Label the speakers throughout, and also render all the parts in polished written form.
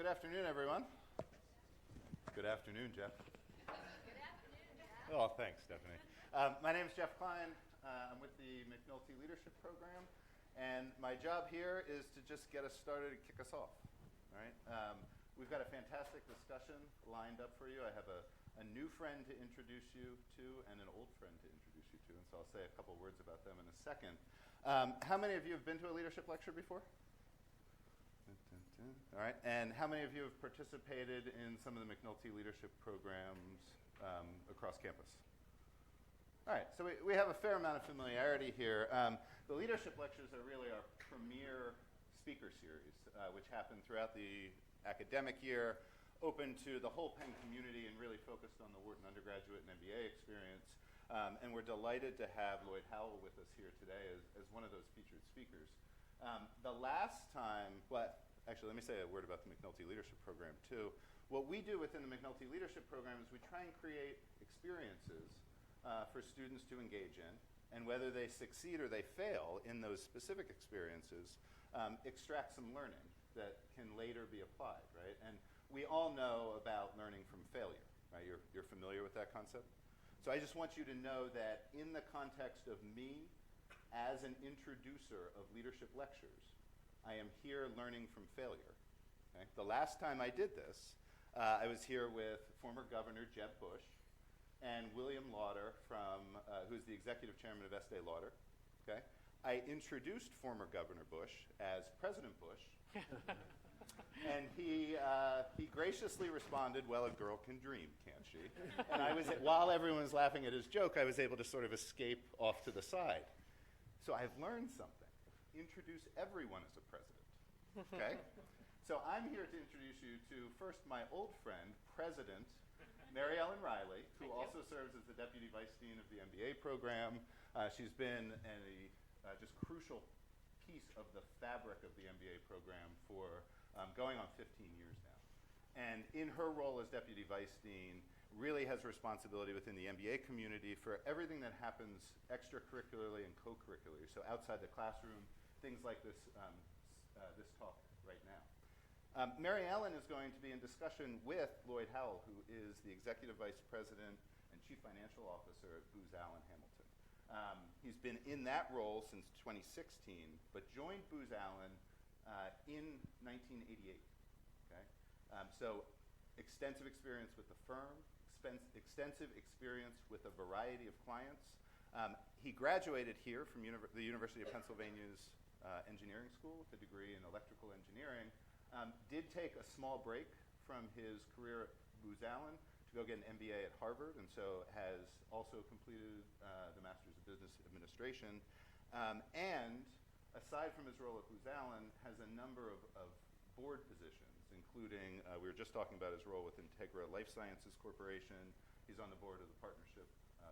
Speaker 1: Good afternoon, everyone. Good afternoon, Jeff.
Speaker 2: Good afternoon, Jeff.
Speaker 1: Oh, thanks, Stephanie. My name is Jeff Klein. I'm with the McNulty Leadership Program, and my job here is to just get us started and kick us off. All right. We've got a fantastic discussion lined up for you. I have a new friend to introduce you to and an old friend to introduce you to, and so I'll say a couple words about them in a second. How many of you have been to a leadership lecture before? All right, and how many of you have participated in some of the McNulty leadership programs across campus? All right, so we have a fair amount of familiarity here. The leadership lectures are really our premier speaker series, which happen throughout the academic year, open to the whole Penn community and really focused on the Wharton undergraduate and MBA experience. And we're delighted to have Lloyd Howell with us here today as one of those featured speakers. The last time, actually, let me say a word about the McNulty Leadership Program, too. What we do within the McNulty Leadership Program is we try and create experiences for students to engage in, and whether they succeed or they fail in those specific experiences, extract some learning that can later be applied, right? And we all know about learning from failure, right? You're familiar with that concept? So I just want you to know that in the context of me as an introducer of leadership lectures, I am here learning from failure. Okay? The last time I did this, I was here with former Governor Jeb Bush and William Lauder, who's the executive chairman of Estee Lauder. Okay? I introduced former Governor Bush as President Bush, and he graciously responded, "Well, a girl can dream, can't she?" And while everyone was laughing at his joke, I was able to sort of escape off to the side. So I've learned something. Introduce everyone as a president, okay? So I'm here to introduce you to, first, my old friend, President Maryellen Reilly, who also serves as the Deputy Vice Dean of the MBA Program. She's been a just crucial piece of the fabric of the MBA Program for going on 15 years now. And in her role as Deputy Vice Dean, really has responsibility within the MBA community for everything that happens extracurricularly and co-curricularly, so outside the classroom, things like this talk right now. Maryellen is going to be in discussion with Lloyd Howell, who is the Executive Vice President and Chief Financial Officer at Booz Allen Hamilton. He's been in that role since 2016, but joined Booz Allen in 1988. Okay? So extensive experience with the firm, extensive experience with a variety of clients. He graduated here from the University of Pennsylvania's engineering school with a degree in electrical engineering. Did take a small break from his career at Booz Allen to go get an MBA at Harvard, and so has also completed the Master's of Business Administration. And aside from his role at Booz Allen, has a number of board positions, including, we were just talking about his role with Integra Life Sciences Corporation. He's on the board of the Partnership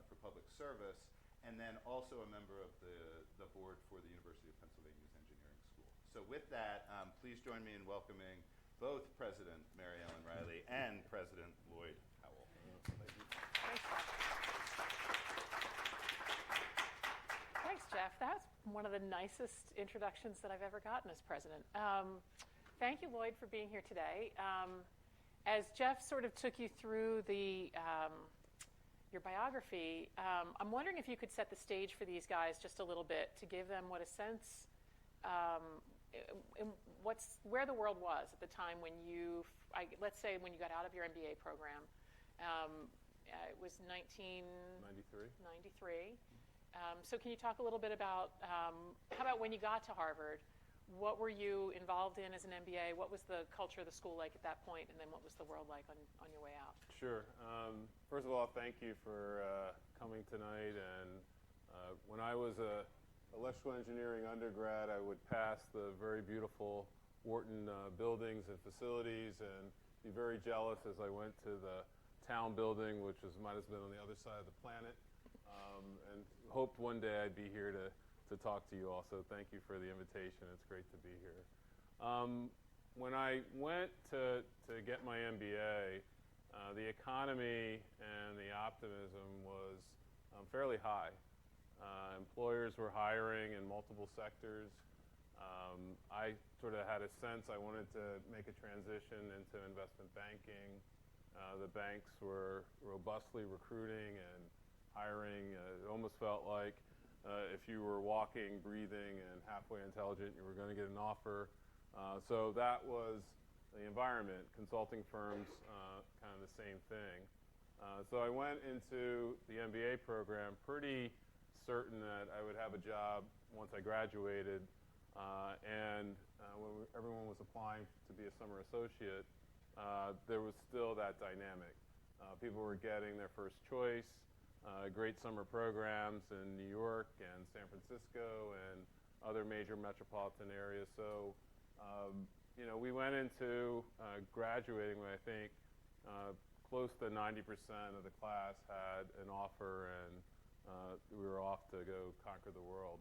Speaker 1: for Public Service, and then also a member of the board for the University of Pennsylvania's Engineering School. So with that, please join me in welcoming both President Maryellen Reilly and President Lloyd Howell.
Speaker 3: Thanks, Jeff. That's one of the nicest introductions that I've ever gotten as president. Thank you, Lloyd, for being here today. As Jeff sort of took you through your biography, I'm wondering if you could set the stage for these guys just a little bit to give them what a sense where the world was at the time when let's say when you got out of your MBA program. It was 1993. So can you talk a little bit about, how about when you got to Harvard? What were you involved in as an MBA? What was the culture of the school like at that point? And then what was the world like on your way out?
Speaker 4: Sure. First of all, thank you for coming tonight. And when I was a electrical engineering undergrad, I would pass the very beautiful Wharton buildings and facilities and be very jealous as I went to the town building, which might have been on the other side of the planet, and hoped one day I'd be here to talk to you all. So thank you for the invitation. It's great to be here. When I went to get my MBA, the economy and the optimism was fairly high. Employers were hiring in multiple sectors. I sort of had a sense I wanted to make a transition into investment banking. The banks were robustly recruiting and hiring. It almost felt like if you were walking, breathing, and halfway intelligent, you were going to get an offer. So that was the environment. Consulting firms, kind of the same thing. So I went into the MBA program pretty certain that I would have a job once I graduated. When everyone was applying to be a summer associate, there was still that dynamic. People were getting their first choice, great summer programs in New York and San Francisco and other major metropolitan areas. So, we went into graduating with, I think, close to 90% of the class had an offer, and we were off to go conquer the world.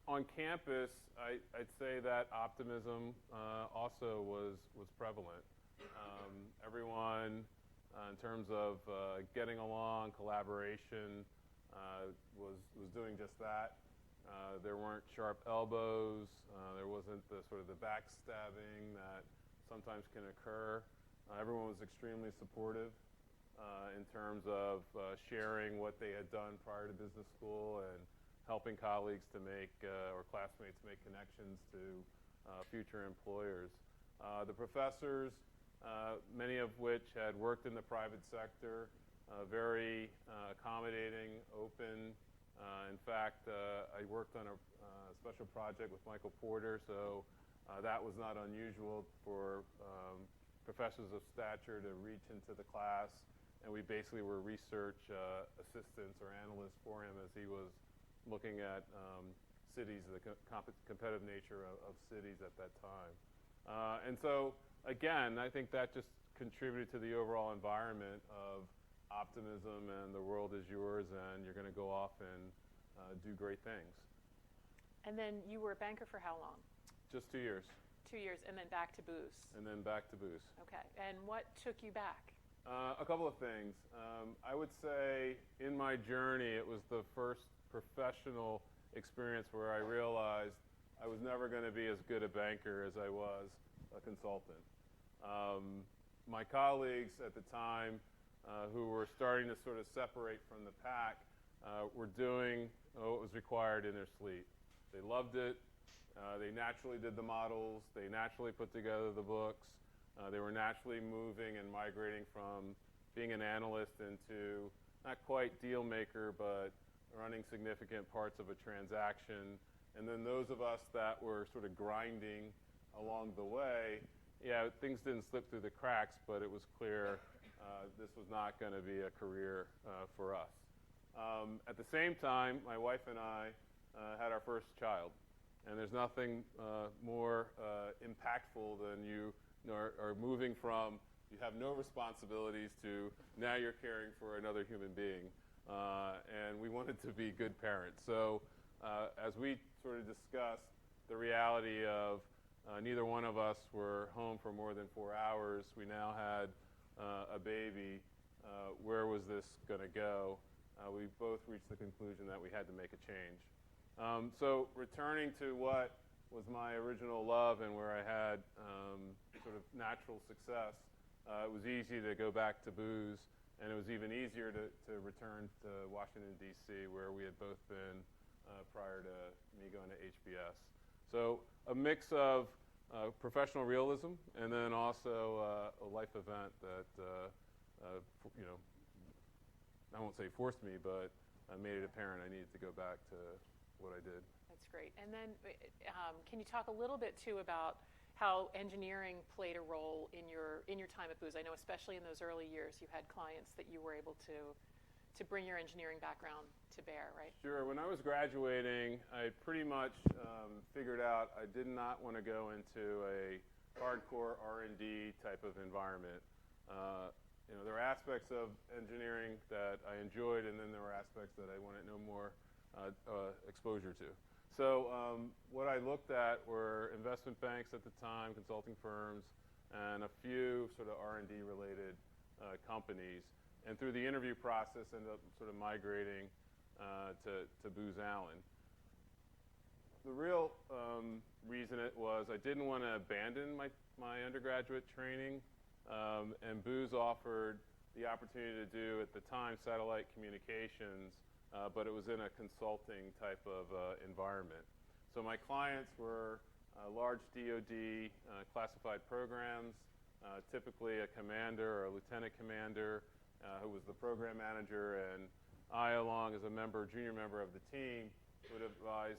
Speaker 4: On campus, I'd say that optimism also was prevalent. Everyone, in terms of getting along, collaboration, was doing just that. There weren't sharp elbows. There wasn't the sort of the backstabbing that sometimes can occur. Everyone was extremely supportive in terms of sharing what they had done prior to business school and helping colleagues to make, or classmates make connections to future employers. The professors, many of which had worked in the private sector, very accommodating, open. In fact, I worked on a special project with Michael Porter, so that was not unusual for professors of stature to reach into the class, and we basically were research assistants or analysts for him as he was looking at cities, the competitive nature of cities at that time. And so, again, I think that just contributed to the overall environment of optimism and the world is yours and you're going to go off and do great things.
Speaker 3: And then you were a banker for how long?
Speaker 4: Just 2 years.
Speaker 3: 2 years, and then back to Booz.
Speaker 4: And then back to Booz.
Speaker 3: Okay, and what took you back?
Speaker 4: A couple of things. I would say in my journey, it was the first professional experience where I realized I was never going to be as good a banker as I was a consultant. My colleagues at the time, who were starting to sort of separate from the pack, were doing what was required in their sleep. They loved it. They naturally did the models. They naturally put together the books. They were naturally moving and migrating from being an analyst into not quite deal maker, but running significant parts of a transaction. And then those of us that were sort of grinding along the way, things didn't slip through the cracks, but it was clear this was not going to be a career for us. At the same time, my wife and I had our first child. And there's nothing more impactful than you are moving from you have no responsibilities to now you're caring for another human being. And we wanted to be good parents. So as we sort of discussed the reality of neither one of us were home for more than 4 hours, we now had a baby. Where was this going to go? We both reached the conclusion that we had to make a change. So returning to what was my original love and where I had sort of natural success, it was easy to go back to Booz, and it was even easier to return to Washington, D.C., where we had both been prior to me going to HBS. So a mix of professional realism and then also a life event that, I won't say forced me, but made it apparent I needed to go back to what I did.
Speaker 3: That's great. And then can you talk a little bit, too, about how engineering played a role in your time at Booz? I know especially in those early years you had clients that you were able to bring your engineering background to bear, right?
Speaker 4: Sure. When I was graduating, I pretty much figured out I did not want to go into a hardcore R&D type of environment. There were aspects of engineering that I enjoyed, and then there were aspects that I wanted no more exposure to. So what I looked at were investment banks at the time, consulting firms, and a few sort of R&D related companies. And through the interview process, ended up sort of migrating to Booz Allen. the real reason it was I didn't want to abandon my undergraduate training, and Booz offered the opportunity to do, at the time, satellite communications, but it was in a consulting type of environment. So my clients were large DoD classified programs, typically a commander or a lieutenant commander who was the program manager, and I, along as a junior member of the team, would advise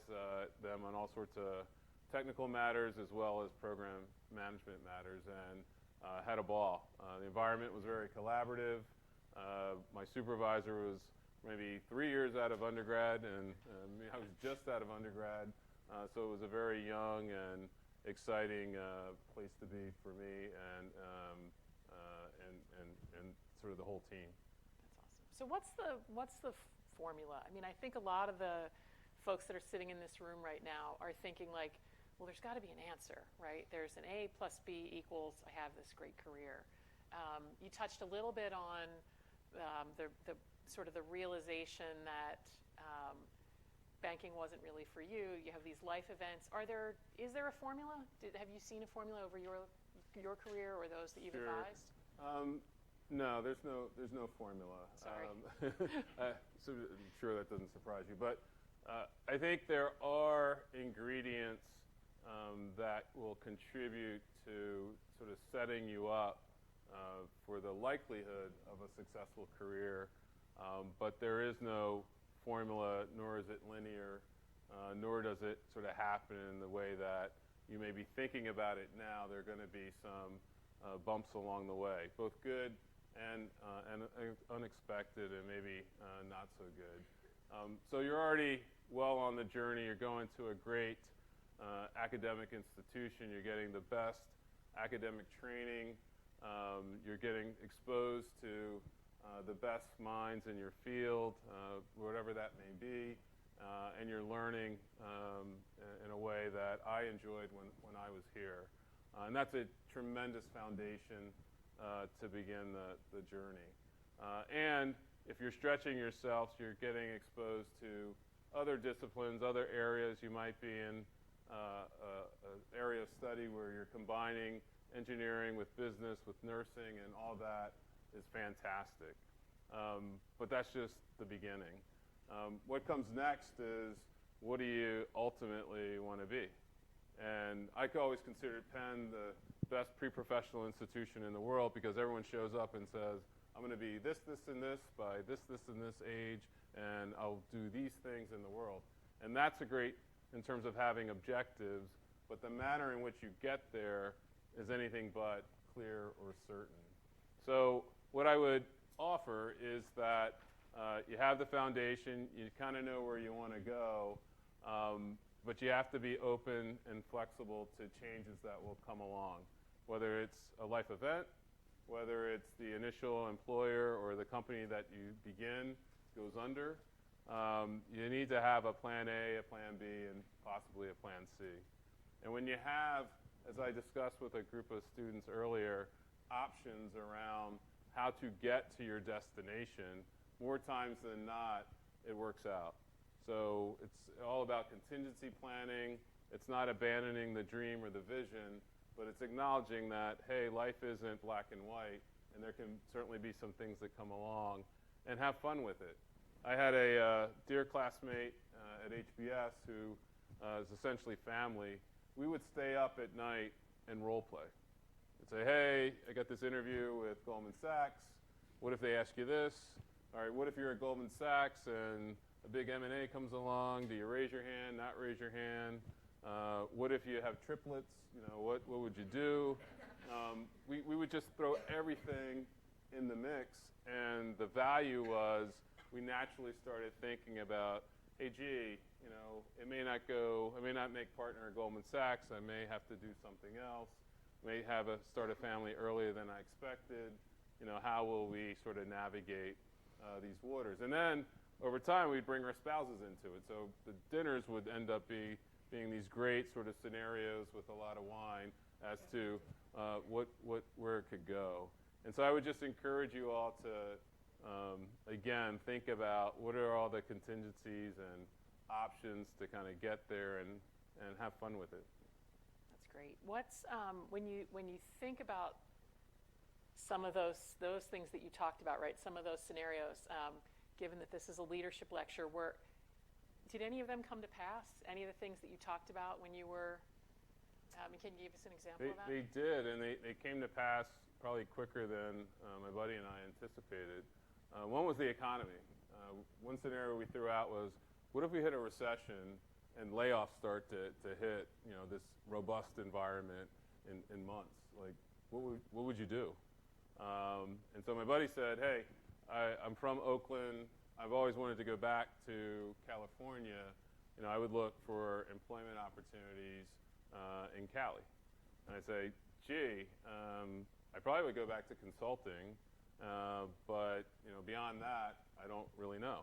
Speaker 4: them on all sorts of technical matters as well as program management matters, and had a ball. The environment was very collaborative. My supervisor was maybe 3 years out of undergrad, and I was just out of undergrad, so it was a very young and exciting place to be for me and sort of the whole team.
Speaker 3: That's awesome. So what's the formula? I mean, I think a lot of the folks that are sitting in this room right now are thinking like, well, there's got to be an answer, right? There's an A plus B equals I have this great career. You touched a little bit on the sort of the realization that banking wasn't really for you. You have these life events. Is there a formula? Have you seen a formula over your career or those that you've
Speaker 4: Sure.
Speaker 3: advised?
Speaker 4: No, there's no formula.
Speaker 3: Sorry.
Speaker 4: So I'm sure that doesn't surprise you, but I think there are ingredients that will contribute to sort of setting you up for the likelihood of a successful career, but there is no formula, nor is it linear, nor does it sort of happen in the way that you may be thinking about it now. There are going to be some bumps along the way, both good and unexpected, and maybe not so good. So you're already well on the journey. You're going to a great academic institution. You're getting the best academic training. You're getting exposed to the best minds in your field, whatever that may be, and you're learning in a way that I enjoyed when I was here. And that's a tremendous foundation to begin the journey. And if you're stretching yourself, you're getting exposed to other disciplines, other areas. You might be in an area of study where you're combining engineering with business, with nursing, and all that is fantastic. But that's just the beginning. What comes next is, what do you ultimately want to be? And I always considered Penn the best pre-professional institution in the world because everyone shows up and says, I'm going to be this, this, and this by this, and this age, and I'll do these things in the world. And that's a great in terms of having objectives, but the manner in which you get there is anything but clear or certain. So what I would offer is that you have the foundation, you kind of know where you want to go, but you have to be open and flexible to changes that will come along, whether it's a life event, whether it's the initial employer or the company that you begin goes under. You need to have a plan A, a plan B, and possibly a plan C. And when you have, as I discussed with a group of students earlier, options around how to get to your destination, more times than not, it works out. So it's all about contingency planning. It's not abandoning the dream or the vision, but it's acknowledging that, hey, life isn't black and white, and there can certainly be some things that come along, and have fun with it. I had a dear classmate at HBS who is essentially family. We would stay up at night and role play. I'd say, hey, I got this interview with Goldman Sachs. What if they ask you this? All right, what if you're at Goldman Sachs and a big M&A comes along? Do you raise your hand, not raise your hand? What if you have triplets? You know, what would you do? We would just throw everything in the mix, and the value was we naturally started thinking about, hey, gee, you know, I may not make partner at Goldman Sachs. I may have to do something else. May have start a family earlier than I expected. You know, how will we sort of navigate these waters? And then over time, we'd bring our spouses into it. So the dinners would end up being these great sort of scenarios with a lot of wine as to where it could go. And so I would just encourage you all to, again, think about what are all the contingencies and options to kind of get there, and and have fun with it.
Speaker 3: That's great. What's when you think about some of those things that you talked about, right? Some of those scenarios. Given that this is a leadership lecture, did any of them come to pass? Any of the things that you talked about when you were? Can you give us an example of that?
Speaker 4: They did, and they came to pass probably quicker than my buddy and I anticipated. One was the economy. One scenario we threw out was, what if we hit a recession and layoffs start to hit, this robust environment in months? Like, what would you do? And so my buddy said, hey, I'm from Oakland. I've always wanted to go back to California. I would look for employment opportunities in Cali. And I'd say, gee, I probably would go back to consulting, but beyond that, I don't really know.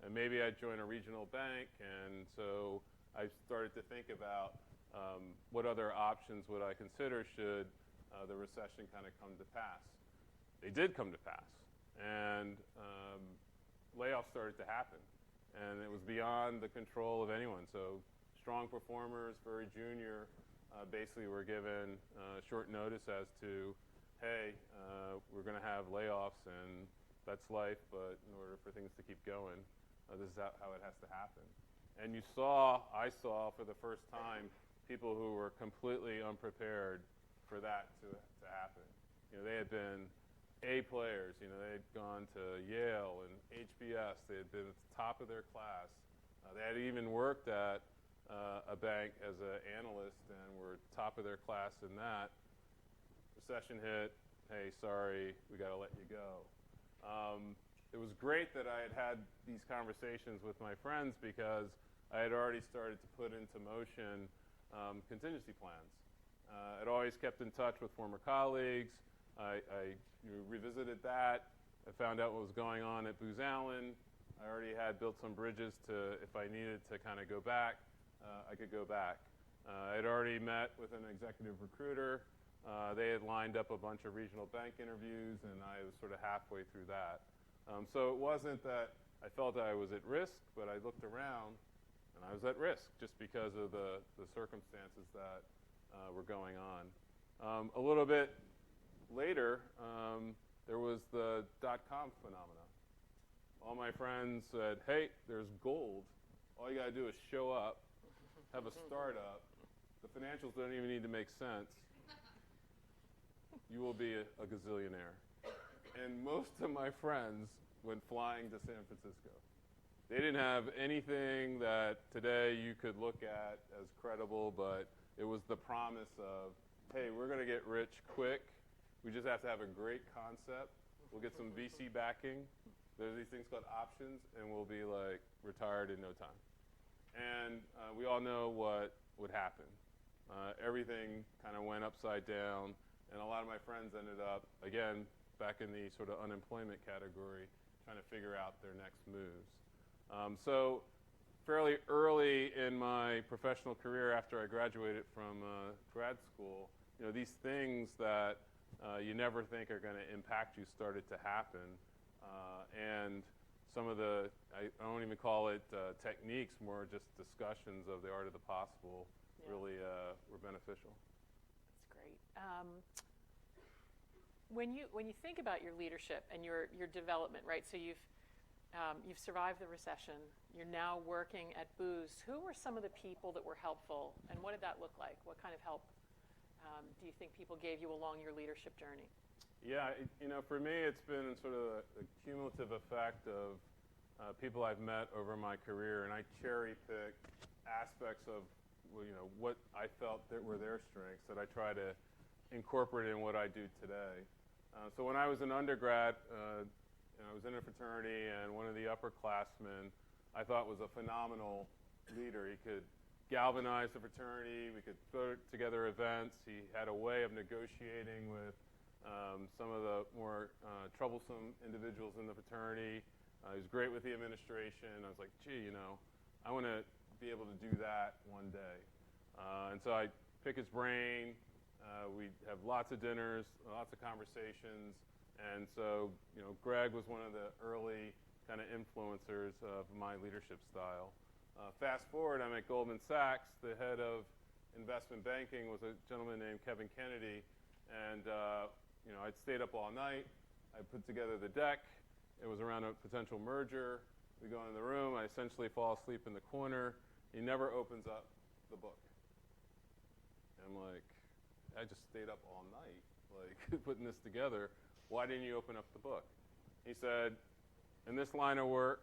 Speaker 4: And maybe I'd join a regional bank, and so I started to think about what other options would I consider should the recession kind of come to pass. They did come to pass, and layoffs started to happen, and it was beyond the control of anyone. So strong performers, very junior, basically were given short notice as to, hey, we're going to have layoffs, and that's life, but in order for things to keep going, this is how it has to happen. And I saw for the first time people who were completely unprepared for that to happen. They had been A players, they had gone to Yale and HBS, they had been at the top of their class. They had even worked at a bank as an analyst and were top of their class in that. Recession hit, hey, sorry, we got to let you go. It was great that I had these conversations with my friends because I had already started to put into motion contingency plans. I'd always kept in touch with former colleagues. I revisited that. I found out what was going on at Booz Allen. I already had built some bridges to, if I needed to kind of go back, I could go back. I'd already met with an executive recruiter. They had lined up a bunch of regional bank interviews, and I was sort of halfway through that. So it wasn't that I felt I was at risk, but I looked around, and I was at risk just because of the circumstances that were going on. A little bit later, there was the dot-com phenomenon. All my friends said, hey, there's gold. All you got to do is show up, have a startup. The financials don't even need to make sense. You will be a gazillionaire. And most of my friends went flying to San Francisco. They didn't have anything that today you could look at as credible, but it was the promise of, hey, we're going to get rich quick. We just have to have a great concept. We'll get some VC backing. There's these things called options, and we'll be like retired in no time. And we all know what would happen. Everything kind of went upside down, and a lot of my friends ended up, again, back in the sort of unemployment category, trying to figure out their next moves. So fairly early in my professional career after I graduated from grad school, these things that you never think are going to impact you started to happen. And some of I don't even call it techniques, more just discussions of the art of the possible really were beneficial.
Speaker 3: That's great. When you think about your leadership and your development, right? So you've survived the recession. You're now working at Booz. Who were some of the people that were helpful, and what did that look like? What kind of help do you think people gave you along your leadership journey?
Speaker 4: Yeah, for me, it's been sort of a cumulative effect of people I've met over my career, and I cherry pick aspects of what I felt that were their strengths that I try to incorporate in what I do today. So when I was an undergrad, I was in a fraternity, and one of the upperclassmen I thought was a phenomenal leader. He could galvanize the fraternity. We could put together events. He had a way of negotiating with some of the more troublesome individuals in the fraternity. He was great with the administration. I was like, gee, I want to be able to do that one day. And so I pick his brain. We'd have lots of dinners, lots of conversations. And so, Greg was one of the early kind of influencers of my leadership style. Fast forward, I'm at Goldman Sachs. The head of investment banking was a gentleman named Kevin Kennedy, and I'd stayed up all night. I put together the deck. It was around a potential merger. We go in the room. I essentially fall asleep in the corner. He never opens up the book. And I'm like, I just stayed up all night, like putting this together. Why didn't you open up the book? He said, in this line of work,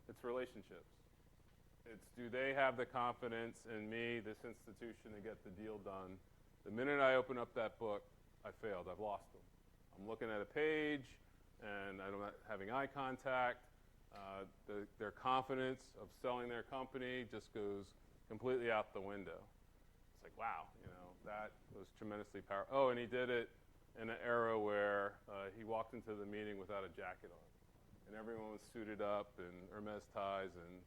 Speaker 4: it's relationships. It's, do they have the confidence in me, this institution, to get the deal done? The minute I open up that book, I failed. I've lost them. I'm looking at a page, and I'm not having eye contact. Their confidence of selling their company just goes completely out the window. It's like, wow, that was tremendously powerful. Oh, and he did it in an era where he walked into the meeting without a jacket on. And everyone was suited up in Hermes ties, and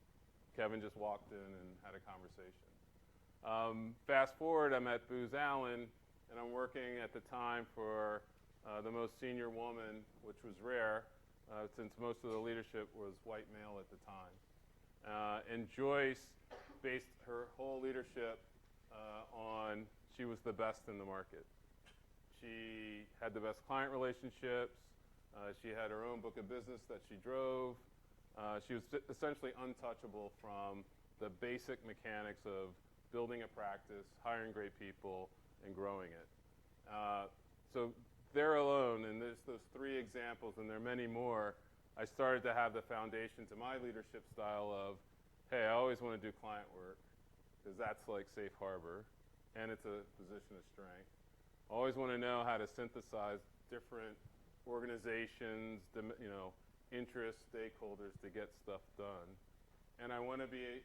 Speaker 4: Kevin just walked in and had a conversation. Fast forward, I'm at Booz Allen, and I'm working at the time for the most senior woman, which was rare, since most of the leadership was white male at the time. And Joyce based her whole leadership on she was the best in the market. She had the best client relationships. She had her own book of business that she drove. She was essentially untouchable from the basic mechanics of building a practice, hiring great people, and growing it. So there alone, and there's those three examples, and there are many more, I started to have the foundation to my leadership style of, hey, I always want to do client work, because that's like safe harbor, and it's a position of strength. I always want to know how to synthesize different organizations, interests, stakeholders to get stuff done. And I want to be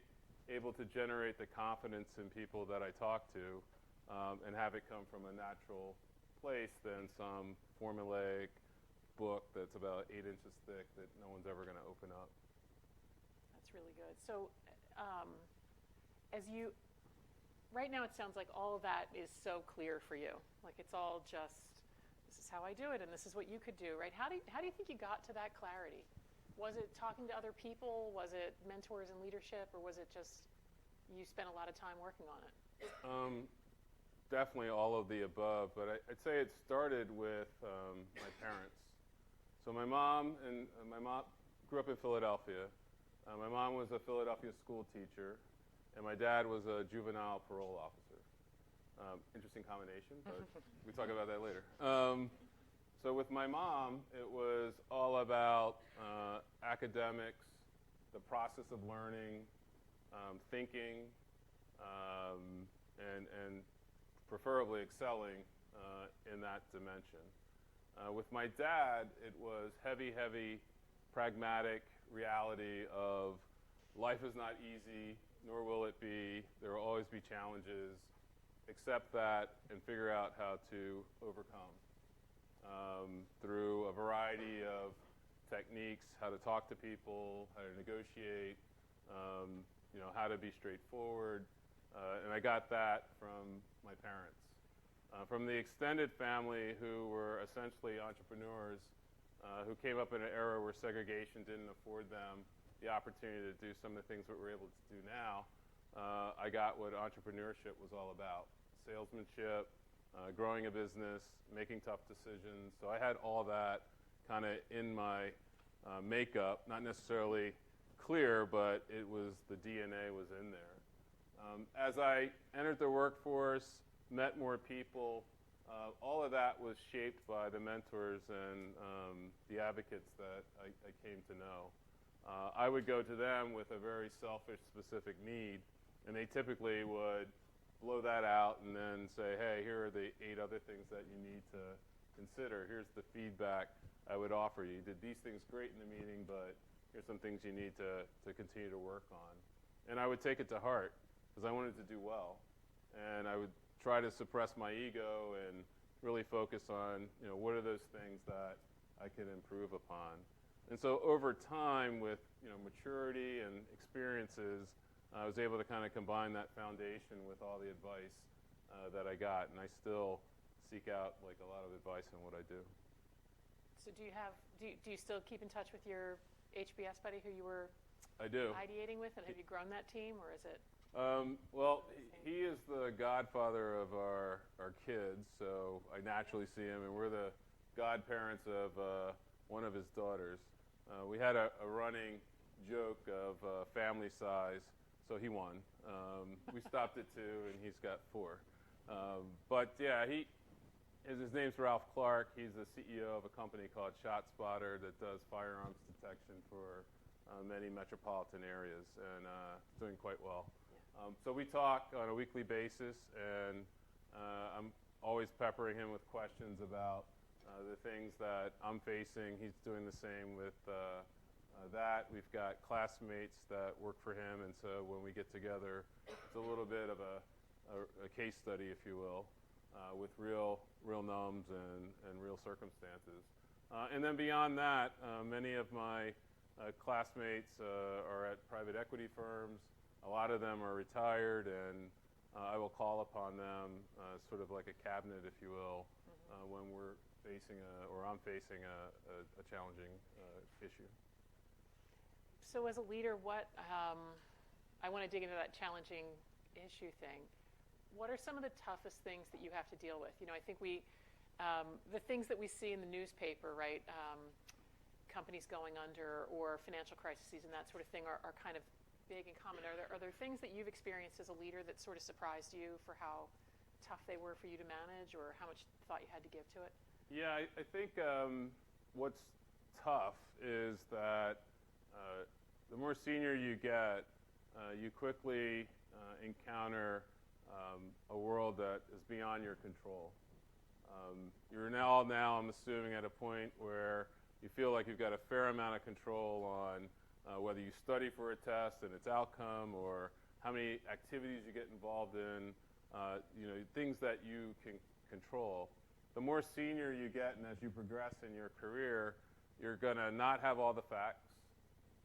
Speaker 4: able to generate the confidence in people that I talk to and have it come from a natural place than some formulaic book that's about 8 inches thick that no one's ever going to open up.
Speaker 3: That's really good. So right now it sounds like all of that is so clear for you. Like it's all just, this is how I do it and this is what you could do, right? How do you think you got to that clarity? Was it talking to other people? Was it mentors in leadership? Or was it just you spent a lot of time working on it?
Speaker 4: Definitely all of the above, but I'd say it started with my parents. So my mom grew up in Philadelphia. My mom was a Philadelphia school teacher, and my dad was a juvenile parole officer. Interesting combination, but we talk about that later. So with my mom, it was all about academics, the process of learning, thinking, and preferably excelling in that dimension. With my dad, it was heavy, pragmatic reality of life is not easy, nor will it be. There will always be challenges. Accept that and figure out how to overcome through a variety of techniques, how to talk to people, how to negotiate, how to be straightforward. And I got that from my parents. From the extended family who were essentially entrepreneurs who came up in an era where segregation didn't afford them the opportunity to do some of the things that we're able to do now, I got what entrepreneurship was all about. Salesmanship, growing a business, making tough decisions. So I had all that kind of in my makeup, not necessarily clear, but it was the DNA was in there. As I entered the workforce, met more people, all of that was shaped by the mentors and the advocates that I came to know. I would go to them with a very selfish, specific need, and they typically would blow that out and then say, hey, here are the 8 other things that you need to consider. Here's the feedback I would offer you. You did these things great in the meeting, but here's some things you need to continue to work on. And I would take it to heart because I wanted to do well. And I would try to suppress my ego and really focus on, what are those things that I could improve upon. And so over time with, maturity and experiences, I was able to kind of combine that foundation with all the advice that I got, and I still seek out like a lot of advice in what I do.
Speaker 3: So do you still keep in touch with your HBS buddy who you were
Speaker 4: I do.
Speaker 3: ideating with, and have you grown that team, or is it?
Speaker 4: Well, he is the godfather of our kids, so I naturally see him, and we're the godparents of one of his daughters. We had a running joke of family size, so he won. We stopped at 2, and he's got 4. But yeah, his name's Ralph Clark. He's the CEO of a company called ShotSpotter that does firearms detection for many metropolitan areas, and doing quite well. So we talk on a weekly basis, and I'm always peppering him with questions about the things that I'm facing. He's doing the same with that. We've got classmates that work for him, and so when we get together, it's a little bit of a case study, if you will, with real nums and real circumstances. And then beyond that, many of my classmates are at private equity firms. A lot of them are retired, and I will call upon them sort of like a cabinet, if you will, when we're facing or I'm facing a challenging issue.
Speaker 3: So as a leader, I want to dig into that challenging issue thing. What are some of the toughest things that you have to deal with? I think the things that we see in the newspaper, right, companies going under or financial crises and that sort of thing are kind of big and common. Are there things that you've experienced as a leader that sort of surprised you for how tough they were for you to manage, or how much thought you had to give to it? Yeah,
Speaker 4: I think what's tough is that the more senior you get, you quickly encounter a world that is beyond your control. You're now, I'm assuming, at a point where you feel like you've got a fair amount of control on whether you study for a test and its outcome, or how many activities you get involved in, things that you can control. The more senior you get, and as you progress in your career, you're going to not have all the facts.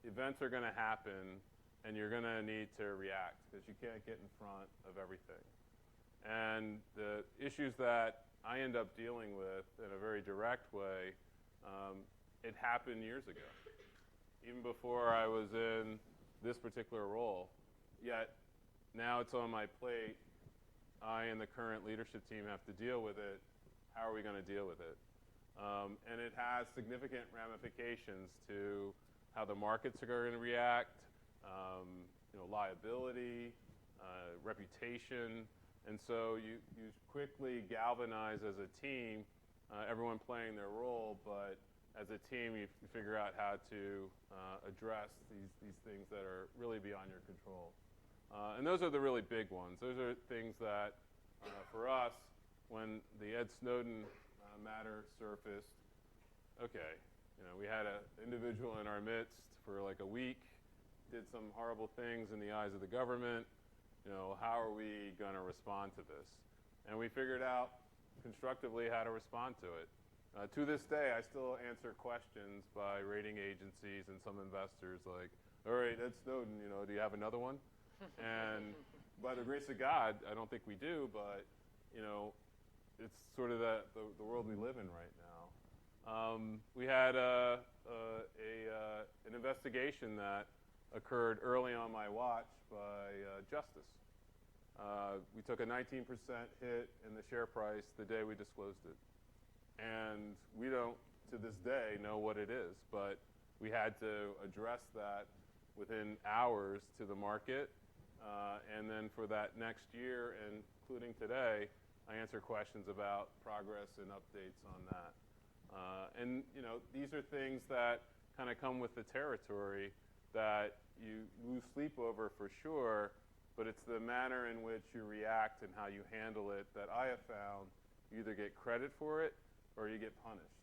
Speaker 4: Events are going to happen, and you're going to need to react because you can't get in front of everything. And the issues that I end up dealing with in a very direct way, it happened years ago, even before I was in this particular role. Yet now it's on my plate. I and the current leadership team have to deal with it. How are we going to deal with it? And it has significant ramifications to how the markets are going to react, liability, reputation. And so you quickly galvanize as a team, everyone playing their role, but as a team you figure out how to address these things that are really beyond your control. And those are the really big ones. Those are things that, for us, when the Ed Snowden matter surfaced, we had an individual in our midst for like a week, did some horrible things in the eyes of the government. How are we going to respond to this? And we figured out constructively how to respond to it. To this day, I still answer questions by rating agencies and some investors like, all right, Ed Snowden, do you have another one? And by the grace of God, I don't think we do, but, it's sort of the world we live in right now. We had an investigation that occurred early on my watch by Justice. We took a 19% hit in the share price the day we disclosed it. And we don't, to this day, know what it is, but we had to address that within hours to the market. And then for that next year, including today, I answer questions about progress and updates on that. And these are things that kind of come with the territory that you lose sleep over for sure, but it's the manner in which you react and how you handle it that I have found you either get credit for it or you get punished.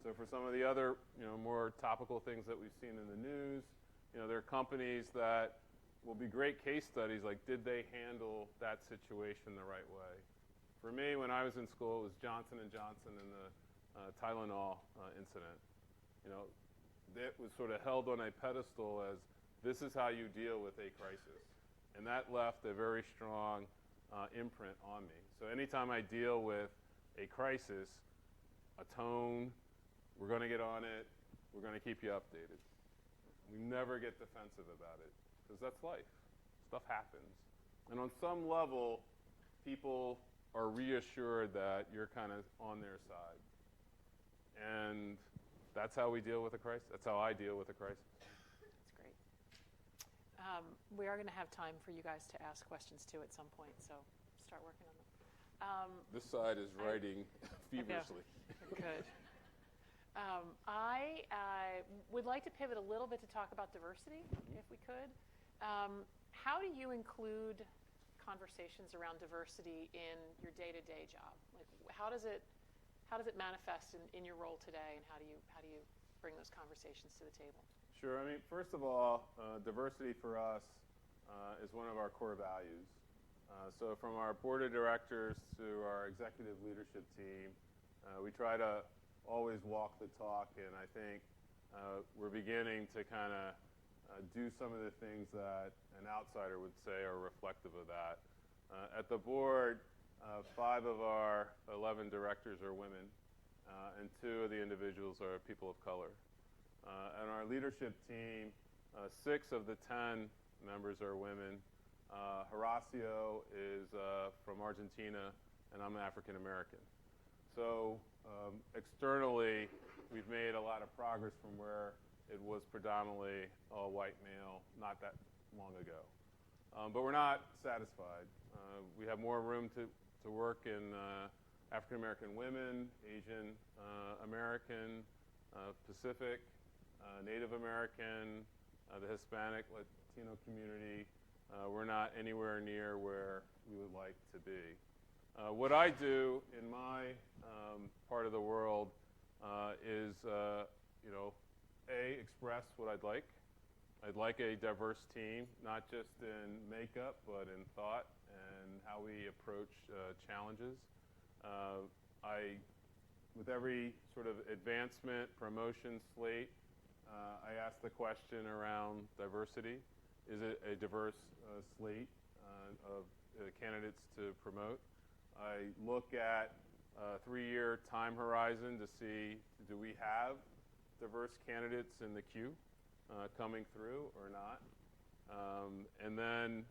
Speaker 4: So for some of the other more topical things that we've seen in the news, there are companies that will be great case studies, like did they handle that situation the right way? For me, when I was in school, it was Johnson & Johnson and the Tylenol incident. That was sort of held on a pedestal as this is how you deal with a crisis. And that left a very strong imprint on me. So anytime I deal with a crisis, a tone, we're going to get on it, we're going to keep you updated. We never get defensive about it because that's life. Stuff happens. And on some level, people are reassured that you're kind of on their side. And that's how we deal with a crisis. That's how I deal with a crisis.
Speaker 3: That's great. We are going to have time for you guys to ask questions too at some point, so start working on them.
Speaker 4: This side is writing feverishly.
Speaker 3: Good. I would like to pivot a little bit to talk about diversity, if we could. How do you include conversations around diversity in your day-to-day job? Like, how does it manifest in your role today, and how do you bring those conversations to the table?
Speaker 4: Sure. I mean, first of all, diversity for us is one of our core values. So from our board of directors to our executive leadership team, we try to always walk the talk, and I think we're beginning to kind of do some of the things that an outsider would say are reflective of that. At the board, 5 of our 11 directors are women, and 2 of the individuals are people of color. And our leadership team, 6 of the 10 members are women. Horacio is from Argentina, and I'm African American. So externally, we've made a lot of progress from where it was predominantly all white male not that long ago. But we're not satisfied. We have more room to work in African American women, Asian American, Pacific, Native American, the Hispanic, Latino community. We're not anywhere near where we would like to be. What I do in my part of the world is, express what I'd like. I'd like a diverse team, not just in makeup, but in thought and how we approach challenges. With every sort of advancement, promotion slate, I ask the question around diversity. Is it a diverse slate of candidates to promote? I look at a 3-year time horizon to see, do we have diverse candidates in the queue coming through or not? And then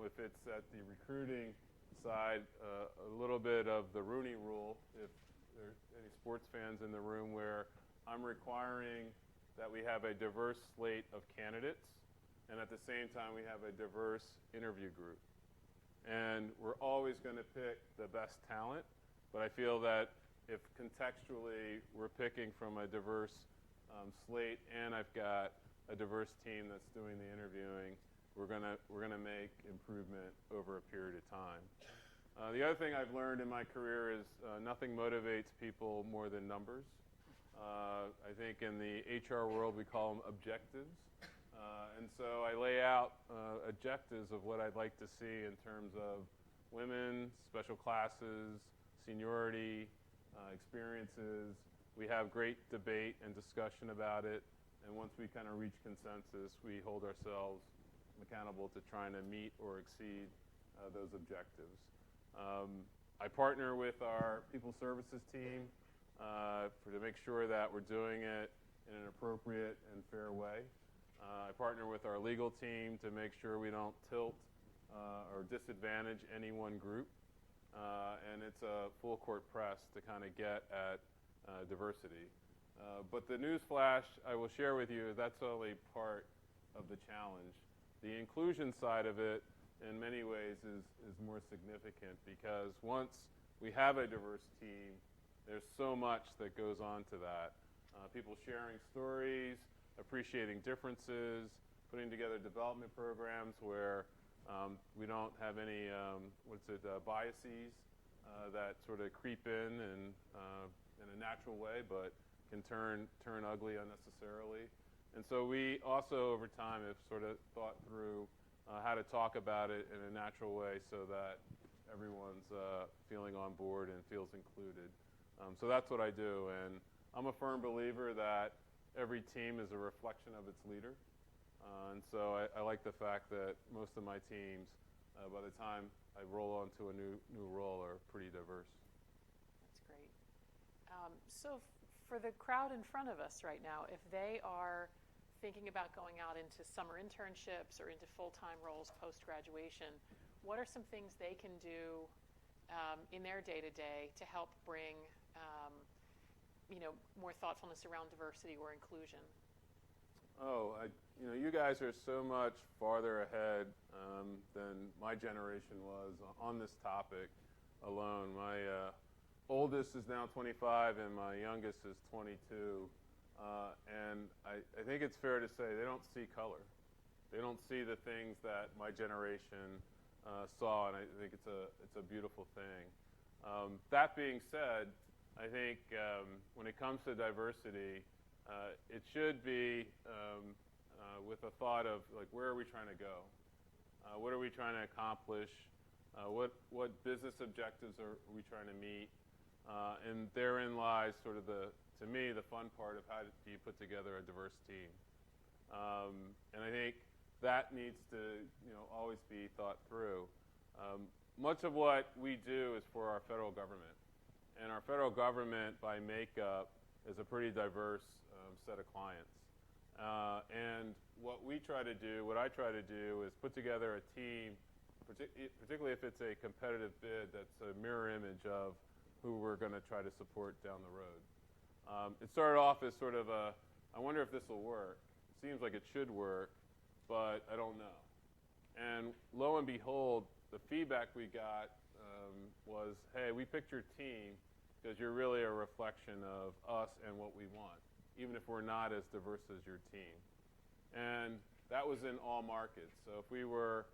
Speaker 4: if it's at the recruiting side, a little bit of the Rooney Rule, if there's any sports fans in the room, where I'm requiring that we have a diverse slate of candidates, and at the same time we have a diverse interview group. And we're always going to pick the best talent, but I feel that if contextually we're picking from a diverse slate and I've got a diverse team that's doing the interviewing, we're gonna make improvement over a period of time. The other thing I've learned in my career is nothing motivates people more than numbers. I think in the HR world we call them objectives. And so I lay out objectives of what I'd like to see in terms of women, special classes, seniority, experiences. We have great debate and discussion about it, and once we kind of reach consensus, we hold ourselves accountable to trying to meet or exceed those objectives. I partner with our people services team to make sure that we're doing it in an appropriate and fair way. I partner with our legal team to make sure we don't tilt or disadvantage any one group. And it's a full court press to kind of get at diversity. But the news flash I will share with you is that's only part of the challenge. The inclusion side of it, in many ways, is more significant, because once we have a diverse team, there's so much that goes on to that. People sharing stories, appreciating differences, putting together development programs where we don't have any biases that sort of creep in a natural way, but can turn ugly unnecessarily. And so we also, over time, have sort of thought through how to talk about it in a natural way so that everyone's feeling on board and feels included. So that's what I do, and I'm a firm believer that every team is a reflection of its leader. And so I like the fact that most of my teams, by the time I roll onto a new role, are pretty diverse.
Speaker 3: That's great. So for the crowd in front of us right now, if they are thinking about going out into summer internships or into full-time roles post-graduation, what are some things they can do in their day-to-day to help bring more thoughtfulness around diversity or inclusion?
Speaker 4: You guys are so much farther ahead than my generation was on this topic alone. My oldest is now 25 and my youngest is 22. And I think it's fair to say they don't see color. They don't see the things that my generation saw, and I think it's a beautiful thing. That being said, I think when it comes to diversity, it should be with a thought of like, where are we trying to go? What are we trying to accomplish? What business objectives are we trying to meet? And therein lies sort of to me, the fun part of how do you put together a diverse team. And I think that needs to always be thought through. Much of what we do is for our federal government. And our federal government, by makeup, is a pretty diverse set of clients. And what I try to do is put together a team, particularly if it's a competitive bid, that's a mirror image of who we're going to try to support down the road. It started off as sort of I wonder if this will work. It seems like it should work, but I don't know. And lo and behold, the feedback we got was, hey, we picked your team because you're really a reflection of us and what we want, even if we're not as diverse as your team. And that was in all markets. So if we were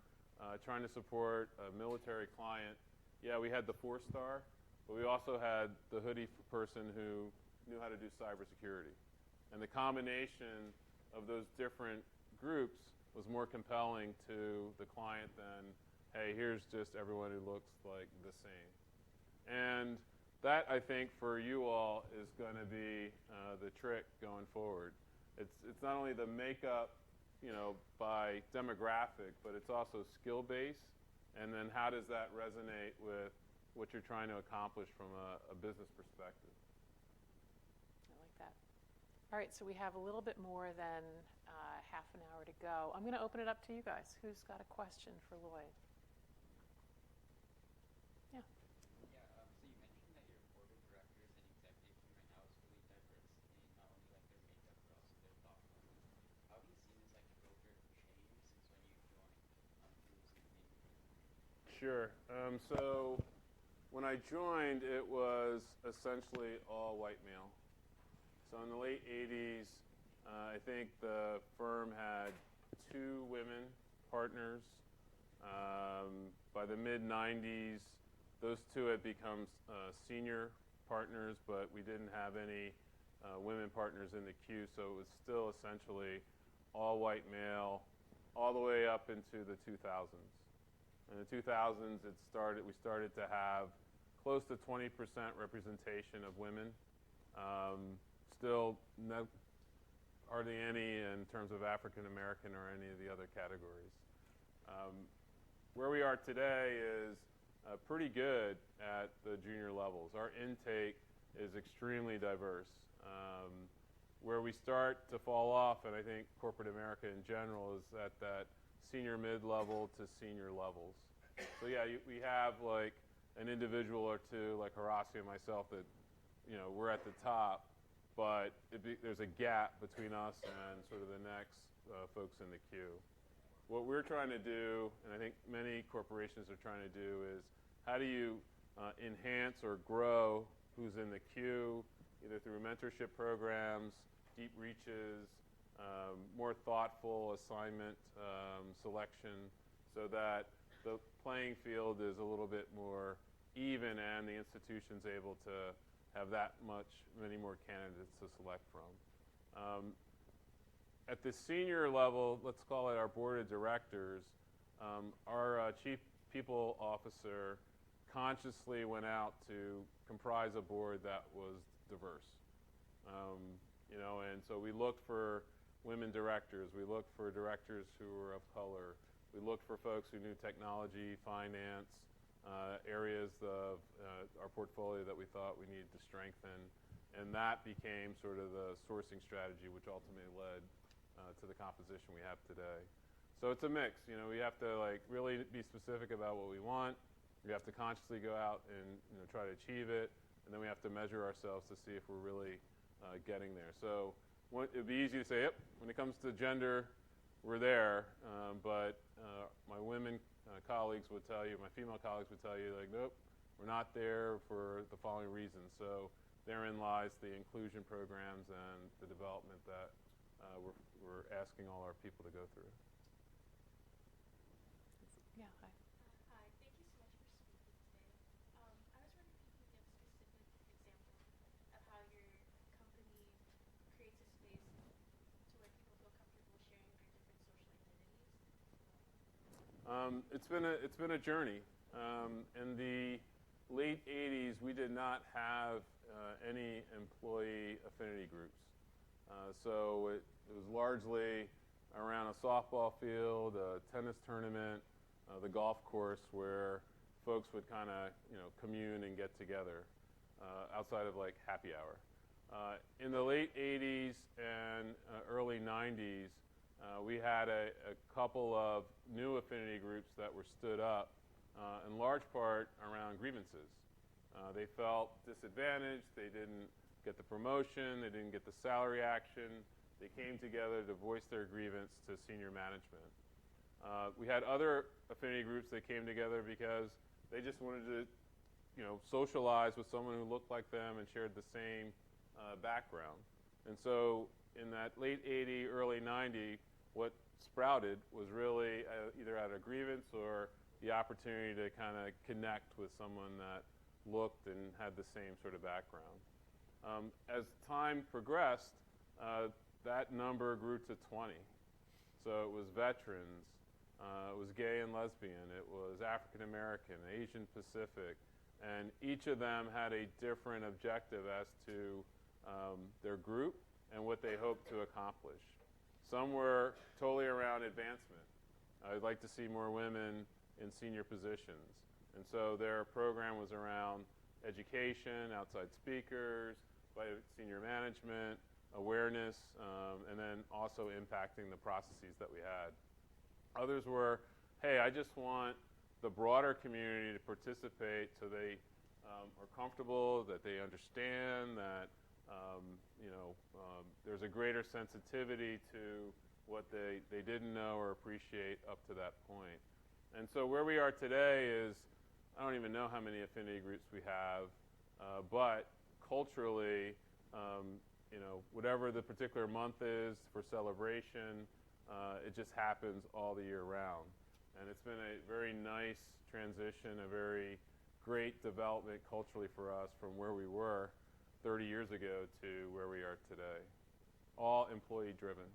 Speaker 4: trying to support a military client, yeah, we had the 4-star, but we also had the hoodie person who knew how to do cybersecurity. And the combination of those different groups was more compelling to the client than, hey, here's just everyone who looks like the same. And that, I think, for you all is going to be the trick going forward. It's not only the makeup, by demographic, but it's also skill-based. And then how does that resonate with what you're trying to accomplish from a business perspective?
Speaker 3: I like that. All right, so we have a little bit more than half an hour to go. I'm going to open it up to you guys. Who's got a question for Lloyd? Yeah.
Speaker 2: Yeah, so you mentioned that your board of directors and executive team right now is really diverse in not only like their makeup but also their thought process. How have you seen this like filter change since when you joined Booz and maybe?
Speaker 4: Sure. So when I joined, it was essentially all white male. So in the late 80s, I think the firm had 2 women partners. By the mid-90s, those 2 had become senior partners, but we didn't have any women partners in the queue, so it was still essentially all white male all the way up into the 2000s. In the 2000s, we started to have close to 20% representation of women. Still hardly any in terms of African American or any of the other categories. Where we are today is pretty good at the junior levels. Our intake is extremely diverse. Where we start to fall off, and I think corporate America in general, is at that senior mid-level to senior levels. So yeah, we have like an individual or 2, like Horacio and myself, that we're at the top, but there's a gap between us and sort of the next folks in the queue. What we're trying to do, and I think many corporations are trying to do, is how do you enhance or grow who's in the queue, either through mentorship programs, deep reaches, more thoughtful assignment selection, so that the playing field is a little bit more even and the institution's able to have many more candidates to select from. At the senior level, let's call it our board of directors, our chief people officer consciously went out to comprise a board that was diverse. And so we looked for women directors. We looked for directors who were of color. We looked for folks who knew technology, finance, areas of our portfolio that we thought we needed to strengthen. And that became sort of the sourcing strategy, which ultimately led to the composition we have today. So it's a mix. We have to really be specific about what we want. We have to consciously go out and try to achieve it, and then we have to measure ourselves to see if we're really getting there. So it would be easy to say, yep, when it comes to gender, we're there, but my women colleagues would tell you, my female colleagues would tell you, nope, we're not there for the following reasons. So therein lies the inclusion programs and the development that we're asking all our people to go through.
Speaker 3: Yeah, hi.
Speaker 5: Hi, thank you so much for speaking today. I was wondering if you could give a specific example of how your company creates a space to where people feel comfortable sharing their different social identities.
Speaker 4: It's been a journey. In the late 80s, we did not have any employee affinity groups. So it was largely around a softball field, a tennis tournament, the golf course, where folks would kind of commune and get together outside of happy hour. In the late 80s and early 90s, we had a couple of new affinity groups that were stood up, in large part around grievances. They felt disadvantaged. They didn't get the promotion. They didn't get the salary action. They came together to voice their grievance to senior management. We had other affinity groups that came together because they just wanted to, socialize with someone who looked like them and shared the same background. And so in that late 80, early 90, what sprouted was really either out of grievance or the opportunity to kind of connect with someone that looked and had the same sort of background. As time progressed, that number grew to 20. So it was veterans, it was gay and lesbian, it was African American, Asian Pacific, and each of them had a different objective as to their group and what they hoped to accomplish. Some were totally around advancement. I'd like to see more women in senior positions. And so their program was around education, outside speakers, by senior management, awareness, and then also impacting the processes that we had. Others were, hey, I just want the broader community to participate so they are comfortable, that they understand, that there's a greater sensitivity to what they didn't know or appreciate up to that point. And so where we are today is, I don't even know how many affinity groups we have, but culturally, whatever the particular month is for celebration, it just happens all the year round. And it's been a very nice transition, a very great development culturally for us from where we were 30 years ago to where we are today. All employee driven.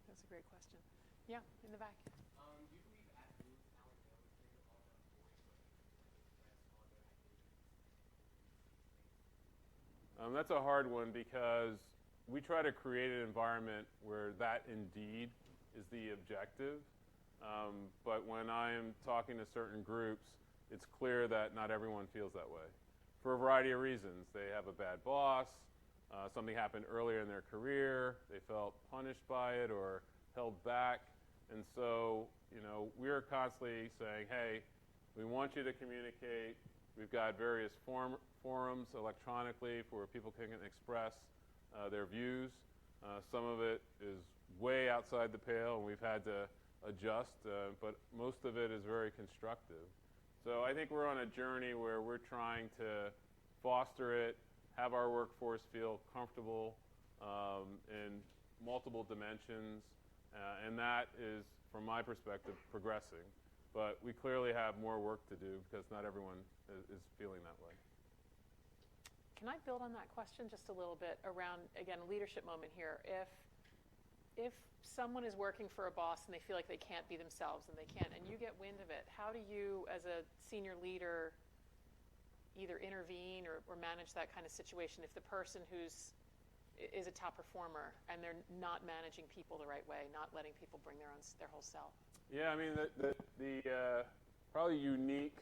Speaker 3: That's a great question. Yeah, in the back.
Speaker 2: Do you believe at Booz Allen Hamilton, all the employees were able to express all their identities?
Speaker 4: That's a hard one because we try to create an environment where that indeed is the objective. But when I am talking to certain groups, it's clear that not everyone feels that way for a variety of reasons. They have a bad boss, something happened earlier in their career, they felt punished by it or held back. And so, we're constantly saying, hey, we want you to communicate. We've got various forums electronically where people can express their views. Some of it is way outside the pale, and we've had to adjust, but most of it is very constructive. So I think we're on a journey where we're trying to foster it, have our workforce feel comfortable in multiple dimensions, and that is, from my perspective, progressing. But we clearly have more work to do because not everyone is feeling that way.
Speaker 3: Can I build on that question just a little bit around, again, a leadership moment here? If someone is working for a boss and they feel like they can't be themselves and they can't, and you get wind of it, how do you, as a senior leader, either intervene or manage that kind of situation if the person is a top performer and they're not managing people the right way, not letting people bring their whole self?
Speaker 4: Yeah, I mean, the probably unique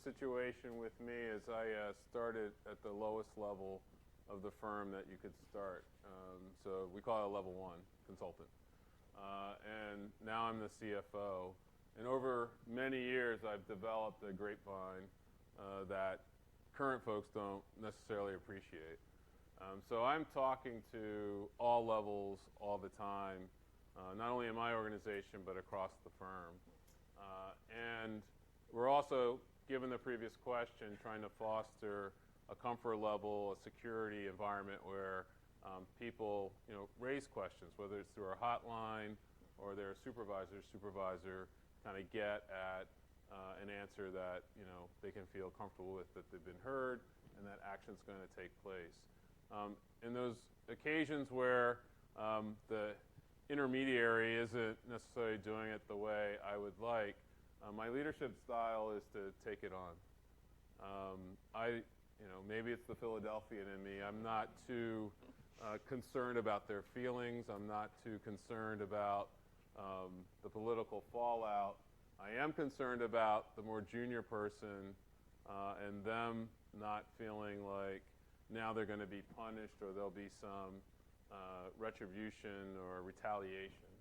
Speaker 4: situation with me is I started at the lowest level of the firm that you could start. So we call it a level 1 consultant. And now I'm the CFO. And over many years, I've developed a grapevine that current folks don't necessarily appreciate. So I'm talking to all levels all the time, not only in my organization, but across the firm. And we're also, given the previous question, trying to foster a comfort level, a security environment where people, raise questions, whether it's through our hotline or their supervisor kind of get at an answer that, they can feel comfortable with, that they've been heard, and that action's going to take place. In those occasions where the intermediary isn't necessarily doing it the way I would like, my leadership style is to take it on. Maybe it's the Philadelphian in me. I'm not too concerned about their feelings. I'm not too concerned about the political fallout. I am concerned about the more junior person and them not feeling like now they're going to be punished or there'll be some retribution or retaliation.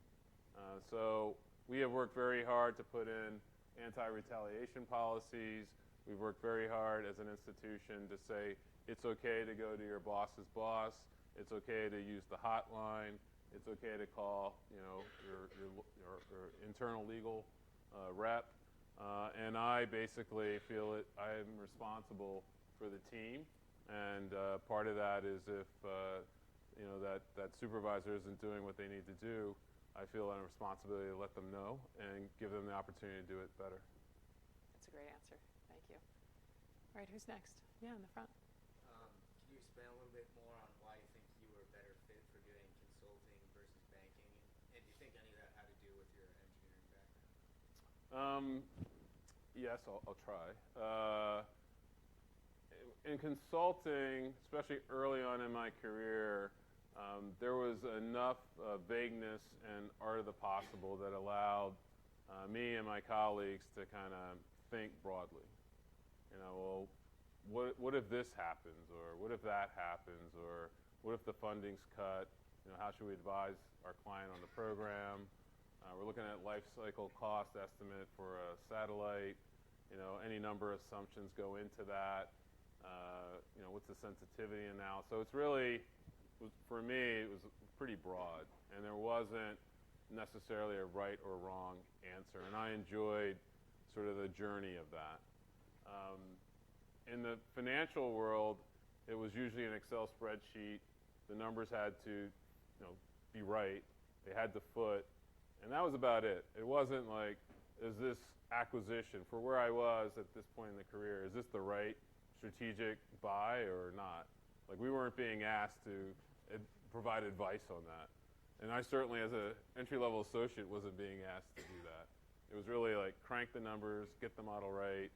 Speaker 4: So we have worked very hard to put in anti-retaliation policies. We've worked very hard as an institution to say it's okay to go to your boss's boss. It's okay to use the hotline. It's okay to call, your internal legal rep. And I basically feel I am responsible for the team. And part of that is if that supervisor isn't doing what they need to do, I feel a responsibility to let them know and give them the opportunity to do it better.
Speaker 3: That's a great answer. Thank you. All right, who's next? Yeah, in the front.
Speaker 6: Can you expand a little bit more on why you think you were a better fit for doing consulting versus banking? And do you think any of that had to do with your engineering background?
Speaker 4: Yes, I'll try. In consulting, especially early on in my career, there was enough vagueness and art of the possible that allowed me and my colleagues to kind of think broadly. What if this happens, or what if that happens, or what if the funding's cut? How should we advise our client on the program? We're looking at life cycle cost estimate for a satellite. Any number of assumptions go into that. What's the sensitivity analysis? So it's really, for me, it was pretty broad, and there wasn't necessarily a right or wrong answer, and I enjoyed sort of the journey of that. In the financial world, it was usually an Excel spreadsheet. The numbers had to, be right. They had to foot, and that was about it. It wasn't like, is this acquisition, for where I was at this point in the career, is this the right strategic buy or not? Like, we weren't being asked to provide advice on that. And I certainly, as an entry-level associate, wasn't being asked to do that. It was really like crank the numbers, get the model right,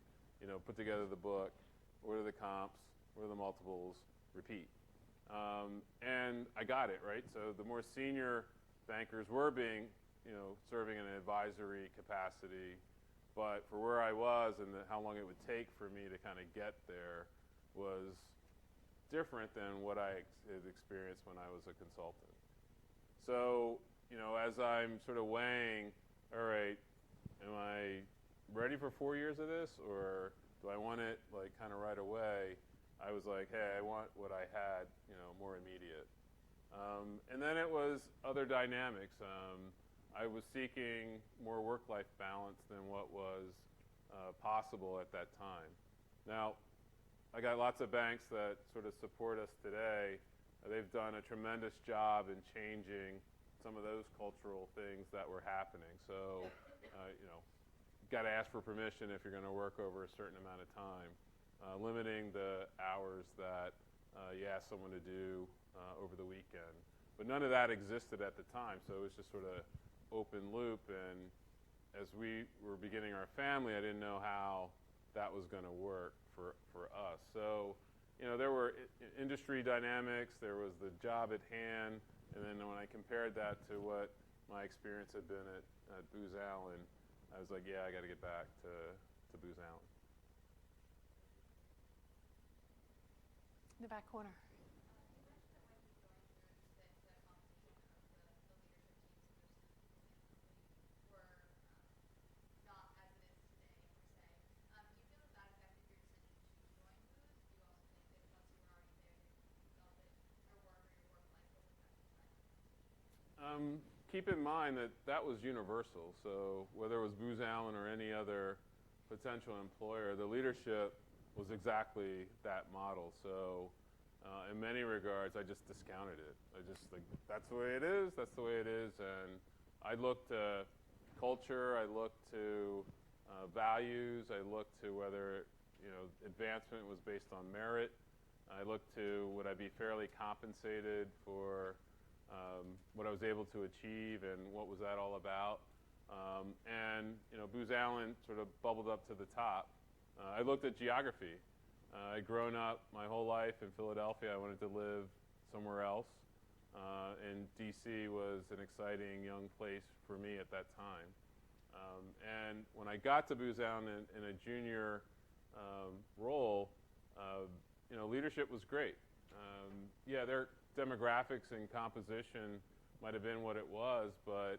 Speaker 4: put together the book, what are the comps, what are the multiples, repeat. And I got it, right? So the more senior bankers were being, serving in an advisory capacity, but for where I was and how long it would take for me to kind of get there was different than what I had experienced when I was a consultant. So, as I'm sort of weighing, all right, am I ready for 4 years of this, or do I want it like kind of right away? I was like, hey, I want what I had, more immediate. And then it was other dynamics. I was seeking more work-life balance than what was possible at that time. Now, I got lots of banks that sort of support us today. They've done a tremendous job in changing some of those cultural things that were happening. So, got to ask for permission if you're going to work over a certain amount of time, limiting the hours that you ask someone to do over the weekend. But none of that existed at the time, so it was just sort of open loop. And as we were beginning our family, I didn't know how that was going to work for us. So, there were industry dynamics, there was the job at hand, and then when I compared that to what my experience had been at Booz Allen, I was like, yeah, I got to get back to Booz Allen.
Speaker 3: In the back corner.
Speaker 4: Keep in mind that that was universal. So whether it was Booz Allen or any other potential employer, the leadership was exactly that model. So in many regards, I just discounted it. I just like, that's the way it is, that's the way it is. And I looked to culture, I looked to values, I looked to whether advancement was based on merit. I looked to would I be fairly compensated for what I was able to achieve and what was that all about. And Booz Allen sort of bubbled up to the top. I looked at geography. I'd grown up my whole life in Philadelphia. I wanted to live somewhere else. And D.C. was an exciting young place for me at that time. And when I got to Booz Allen in a junior role, leadership was great. Their demographics and composition might have been what it was, but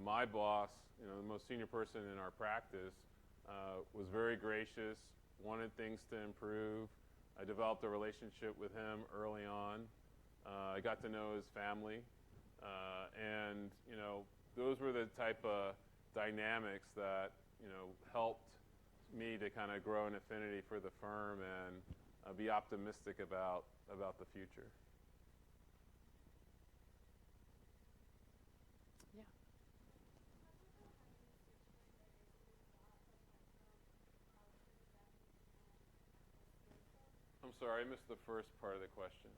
Speaker 4: my boss, the most senior person in our practice, was very gracious, wanted things to improve. I developed a relationship with him early on. I got to know his family, and those were the type of dynamics that helped me to kind of grow an affinity for the firm and be optimistic about the future.
Speaker 3: Yeah.
Speaker 4: I'm sorry, I missed the first part of the question.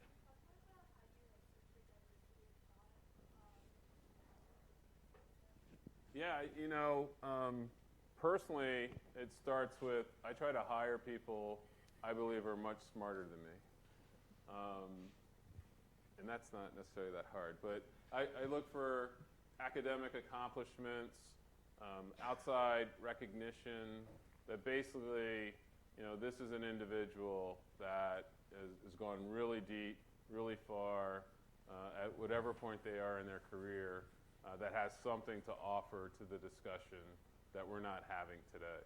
Speaker 4: Yeah, personally, it starts with I try to hire people I believe are much smarter than me. And that's not necessarily that hard. But I look for academic accomplishments, outside recognition, that basically, this is an individual that has gone really deep, really far, at whatever point they are in their career, that has something to offer to the discussion that we're not having today.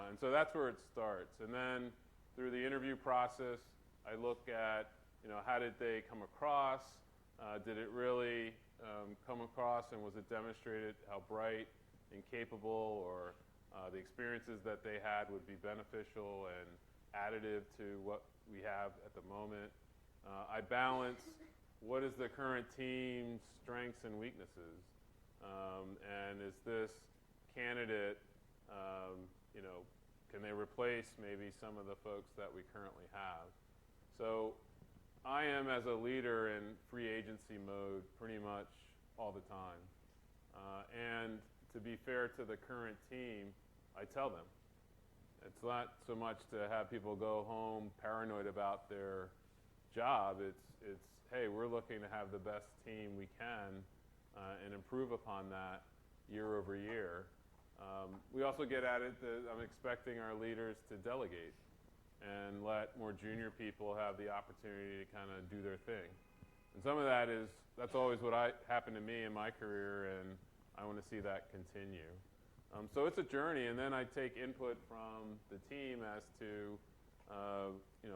Speaker 4: And so that's where it starts. And then through the interview process, I look at, how did they come across? Did it really come across, and was it demonstrated how bright and capable or the experiences that they had would be beneficial and additive to what we have at the moment? I balance what is the current team's strengths and weaknesses, and is this candidate, can they replace maybe some of the folks that we currently have? So I am, as a leader, in free agency mode pretty much all the time. And to be fair to the current team, I tell them. It's not so much to have people go home paranoid about their job. It's hey, we're looking to have the best team we can and improve upon that year over year. We also get at it that I'm expecting our leaders to delegate and let more junior people have the opportunity to kind of do their thing. And some of that's always what happened to me in my career, and I want to see that continue. So it's a journey, and then I take input from the team as to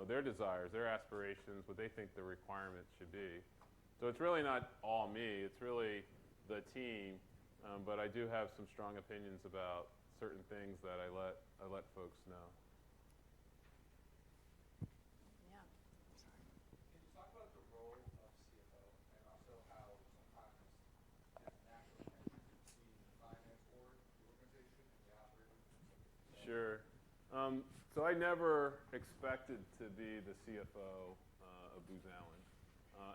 Speaker 4: their desires, their aspirations, what they think the requirements should be. So it's really not all me, it's really the team, but I do have some strong opinions about certain things that I let folks know.
Speaker 3: Yeah. Sorry.
Speaker 7: Can you talk about the role of CFO and also how sometimes there's natural tension between the finance org, the organization, and the operators?
Speaker 4: Sure. So I never expected to be the CFO of Booz Allen,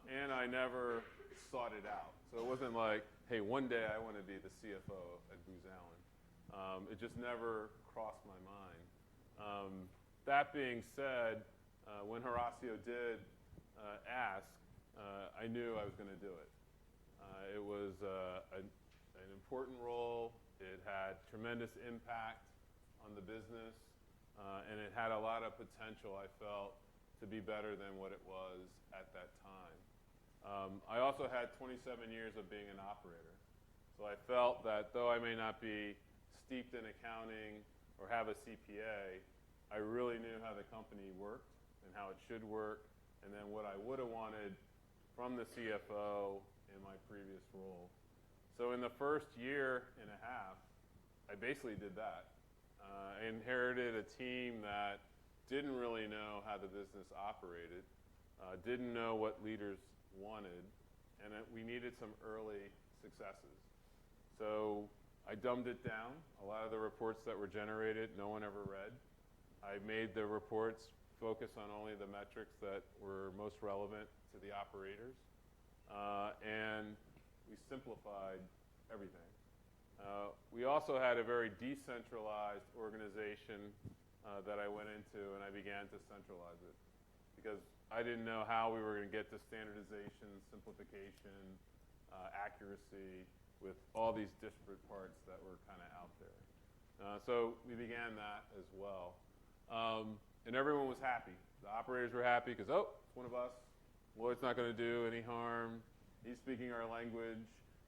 Speaker 4: and I never sought it out. So it wasn't like, hey, one day I want to be the CFO at Booz Allen. It just never crossed my mind. That being said, when Horacio did ask, I knew I was going to do it. It was an important role. It had tremendous impact on the business. And it had a lot of potential, I felt, to be better than what it was at that time. I also had 27 years of being an operator. So I felt that though I may not be steeped in accounting or have a CPA, I really knew how the company worked and how it should work, and then what I would have wanted from the CFO in my previous role. So in the first year and a half, I basically did that. I inherited a team that didn't really know how the business operated, didn't know what leaders wanted, and we needed some early successes. So I dumbed it down. A lot of the reports that were generated, no one ever read. I made the reports focus on only the metrics that were most relevant to the operators, and we simplified everything. We also had a very decentralized organization that I went into, and I began to centralize it because I didn't know how we were going to get to standardization, simplification, accuracy with all these disparate parts that were kind of out there. So we began that as well. And everyone was happy. The operators were happy because, oh, it's one of us. Lloyd's not going to do any harm. He's speaking our language.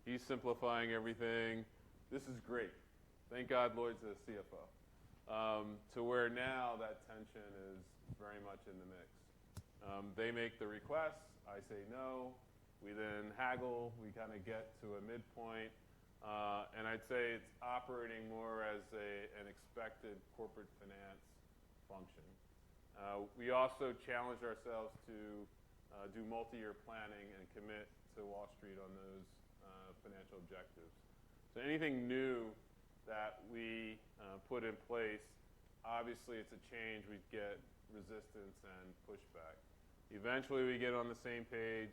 Speaker 4: He's simplifying everything. This is great. Thank God Lloyd's the CFO. To where now that tension is very much in the mix. They make the requests. I say no. We then haggle. We kind of get to a midpoint. And I'd say it's operating more as an expected corporate finance function. We also challenge ourselves to do multi-year planning and commit to Wall Street on those financial objectives. So anything new that we put in place, obviously it's a change. We get resistance and pushback. Eventually we get on the same page.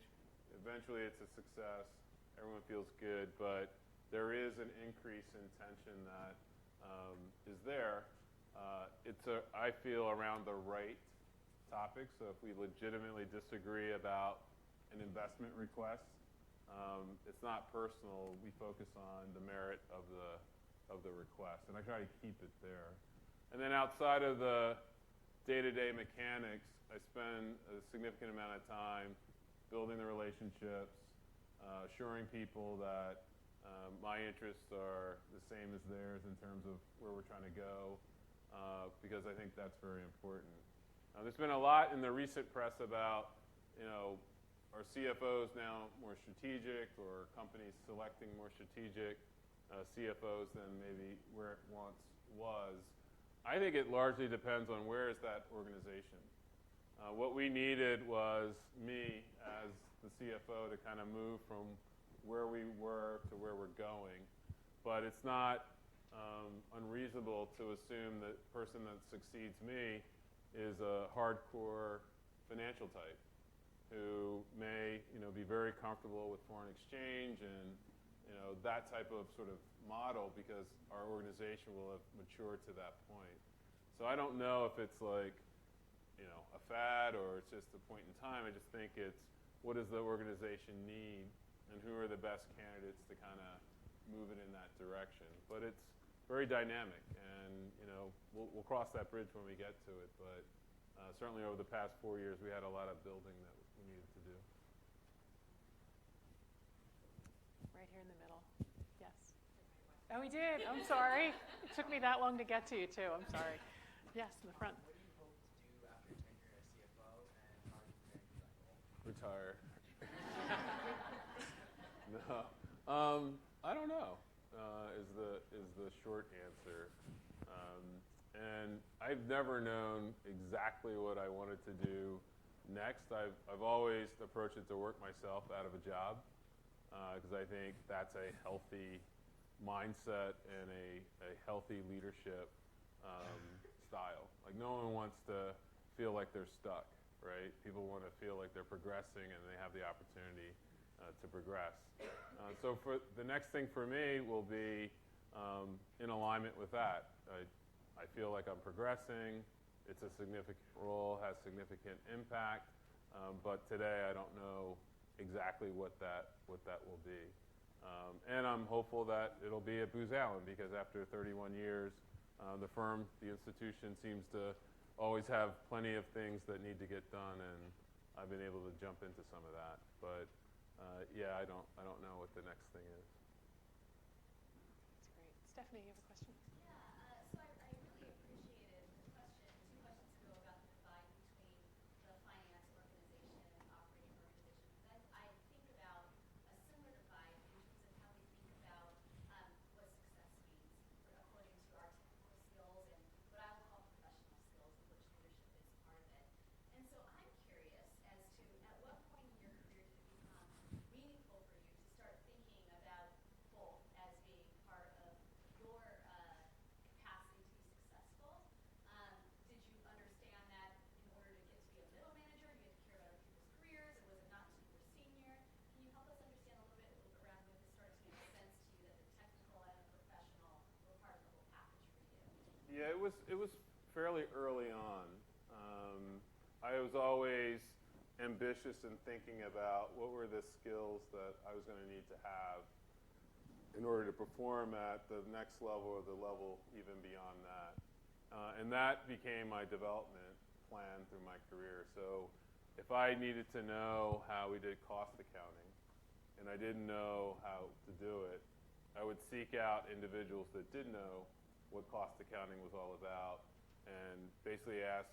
Speaker 4: Eventually it's a success. Everyone feels good, but there is an increase in tension that is there. I feel around the right topic. So if we legitimately disagree about an investment request, it's not personal. We focus on the merit of the request, and I try to keep it there. And then outside of the day-to-day mechanics, I spend a significant amount of time building the relationships, assuring people that my interests are the same as theirs in terms of where we're trying to go, because I think that's very important. There's been a lot in the recent press about, are CFOs now more strategic, or companies selecting more strategic CFOs than maybe where it once was. I think it largely depends on where is that organization. What we needed was me as the CFO to kind of move from where we were to where we're going. But it's not unreasonable to assume that the person that succeeds me is a hardcore financial type who may, be very comfortable with foreign exchange and, that type of sort of model, because our organization will have matured to that point. So I don't know if it's like, a fad or it's just a point in time. I just think it's what does the organization need and who are the best candidates to kind of move it in that direction. But it's very dynamic, and, we'll cross that bridge when we get to it. But certainly over the past 4 years, we had a lot of building that we needed to do.
Speaker 3: Right here in the middle. Yes. Oh, we did. I'm sorry. It took me that long to get to you, too. I'm sorry. Yes, in the front.
Speaker 6: What do you hope to do after your tenure as CFO, and how are you preparing for that goal?
Speaker 4: Retire. No. I don't know, is the short answer. And I've never known exactly what I wanted to do next. I've always approached it to work myself out of a job, because I think that's a healthy mindset and a healthy leadership style. Like, no one wants to feel like they're stuck, right? People want to feel like they're progressing and they have the opportunity to progress. So for the next thing for me will be in alignment with that. I feel like I'm progressing. It's a significant role, has significant impact, but today I don't know exactly what that will be. And I'm hopeful that it'll be at Booz Allen, because after 31 years, the firm, the institution seems to always have plenty of things that need to get done, and I've been able to jump into some of that. But yeah, I don't know what the next thing is.
Speaker 3: That's great. Stephanie, you have a question?
Speaker 8: Yeah, so I really appreciated the question 2 questions ago about the divide between the finance organization and operating organization. Because I think about a similar
Speaker 4: it was fairly early on. I was always ambitious in thinking about what were the skills that I was going to need to have in order to perform at the next level or the level even beyond that. And that became my development plan through my career. So if I needed to know how we did cost accounting and I didn't know how to do it, I would seek out individuals that did know what cost accounting was all about and basically ask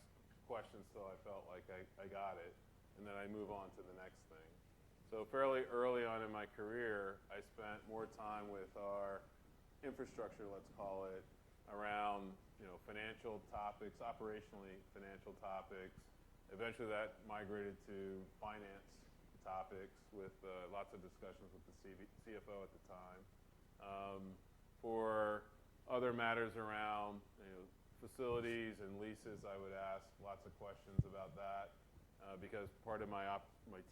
Speaker 4: questions till I felt like I got it, and then I move on to the next thing. So fairly early on in my career, I spent more time with our infrastructure, let's call it, around financial topics, operationally financial topics. Eventually that migrated to finance topics with lots of discussions with the CFO at the time. For other matters around facilities and leases, I would ask lots of questions about that because part of my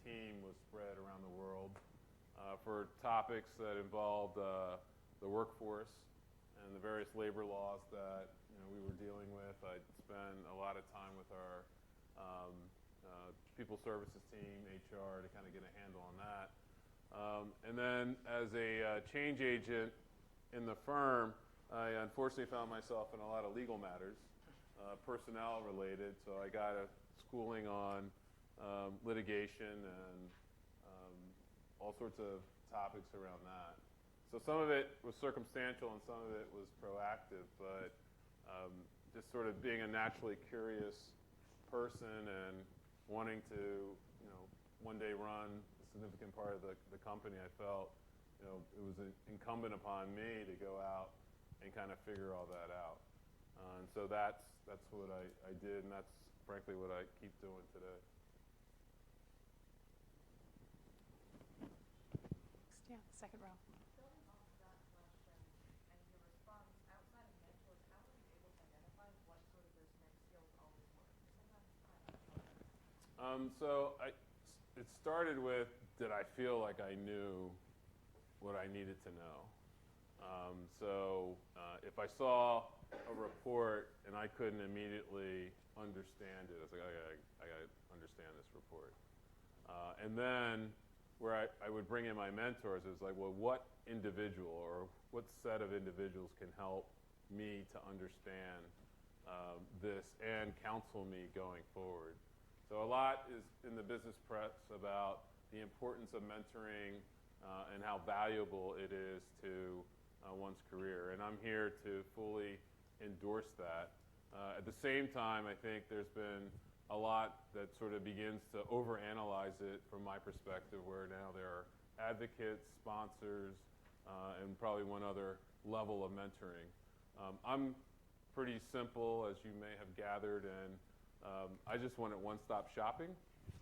Speaker 4: team was spread around the world. For topics that involved the workforce and the various labor laws that we were dealing with, I'd spend a lot of time with our people services team, HR, to kind of get a handle on that. And then as a change agent in the firm, I unfortunately found myself in a lot of legal matters, personnel related, so I got a schooling on litigation and all sorts of topics around that. So some of it was circumstantial and some of it was proactive, but just sort of being a naturally curious person and wanting to, one day run a significant part of the company, I felt, it was incumbent upon me to go out and kind of figure all that out. And so that's what I did, and that's frankly what I keep doing today.
Speaker 3: Yeah, second row.
Speaker 8: Building off of that question and your response, outside of mentors, how were you able to identify what sort of those next skills always were? Sometimes I don't know.
Speaker 4: So it started with, did I feel like I knew what I needed to know? If I saw a report and I couldn't immediately understand it, I was like, I got to understand this report. And then where I would bring in my mentors, it was like, well, what individual or what set of individuals can help me to understand this and counsel me going forward? So a lot is in the business press about the importance of mentoring and how valuable it is to one's career. And I'm here to fully endorse that. At the same time, I think there's been a lot that sort of begins to overanalyze it from my perspective, where now there are advocates, sponsors, and probably one other level of mentoring. I'm pretty simple, as you may have gathered, and I just wanted one-stop shopping.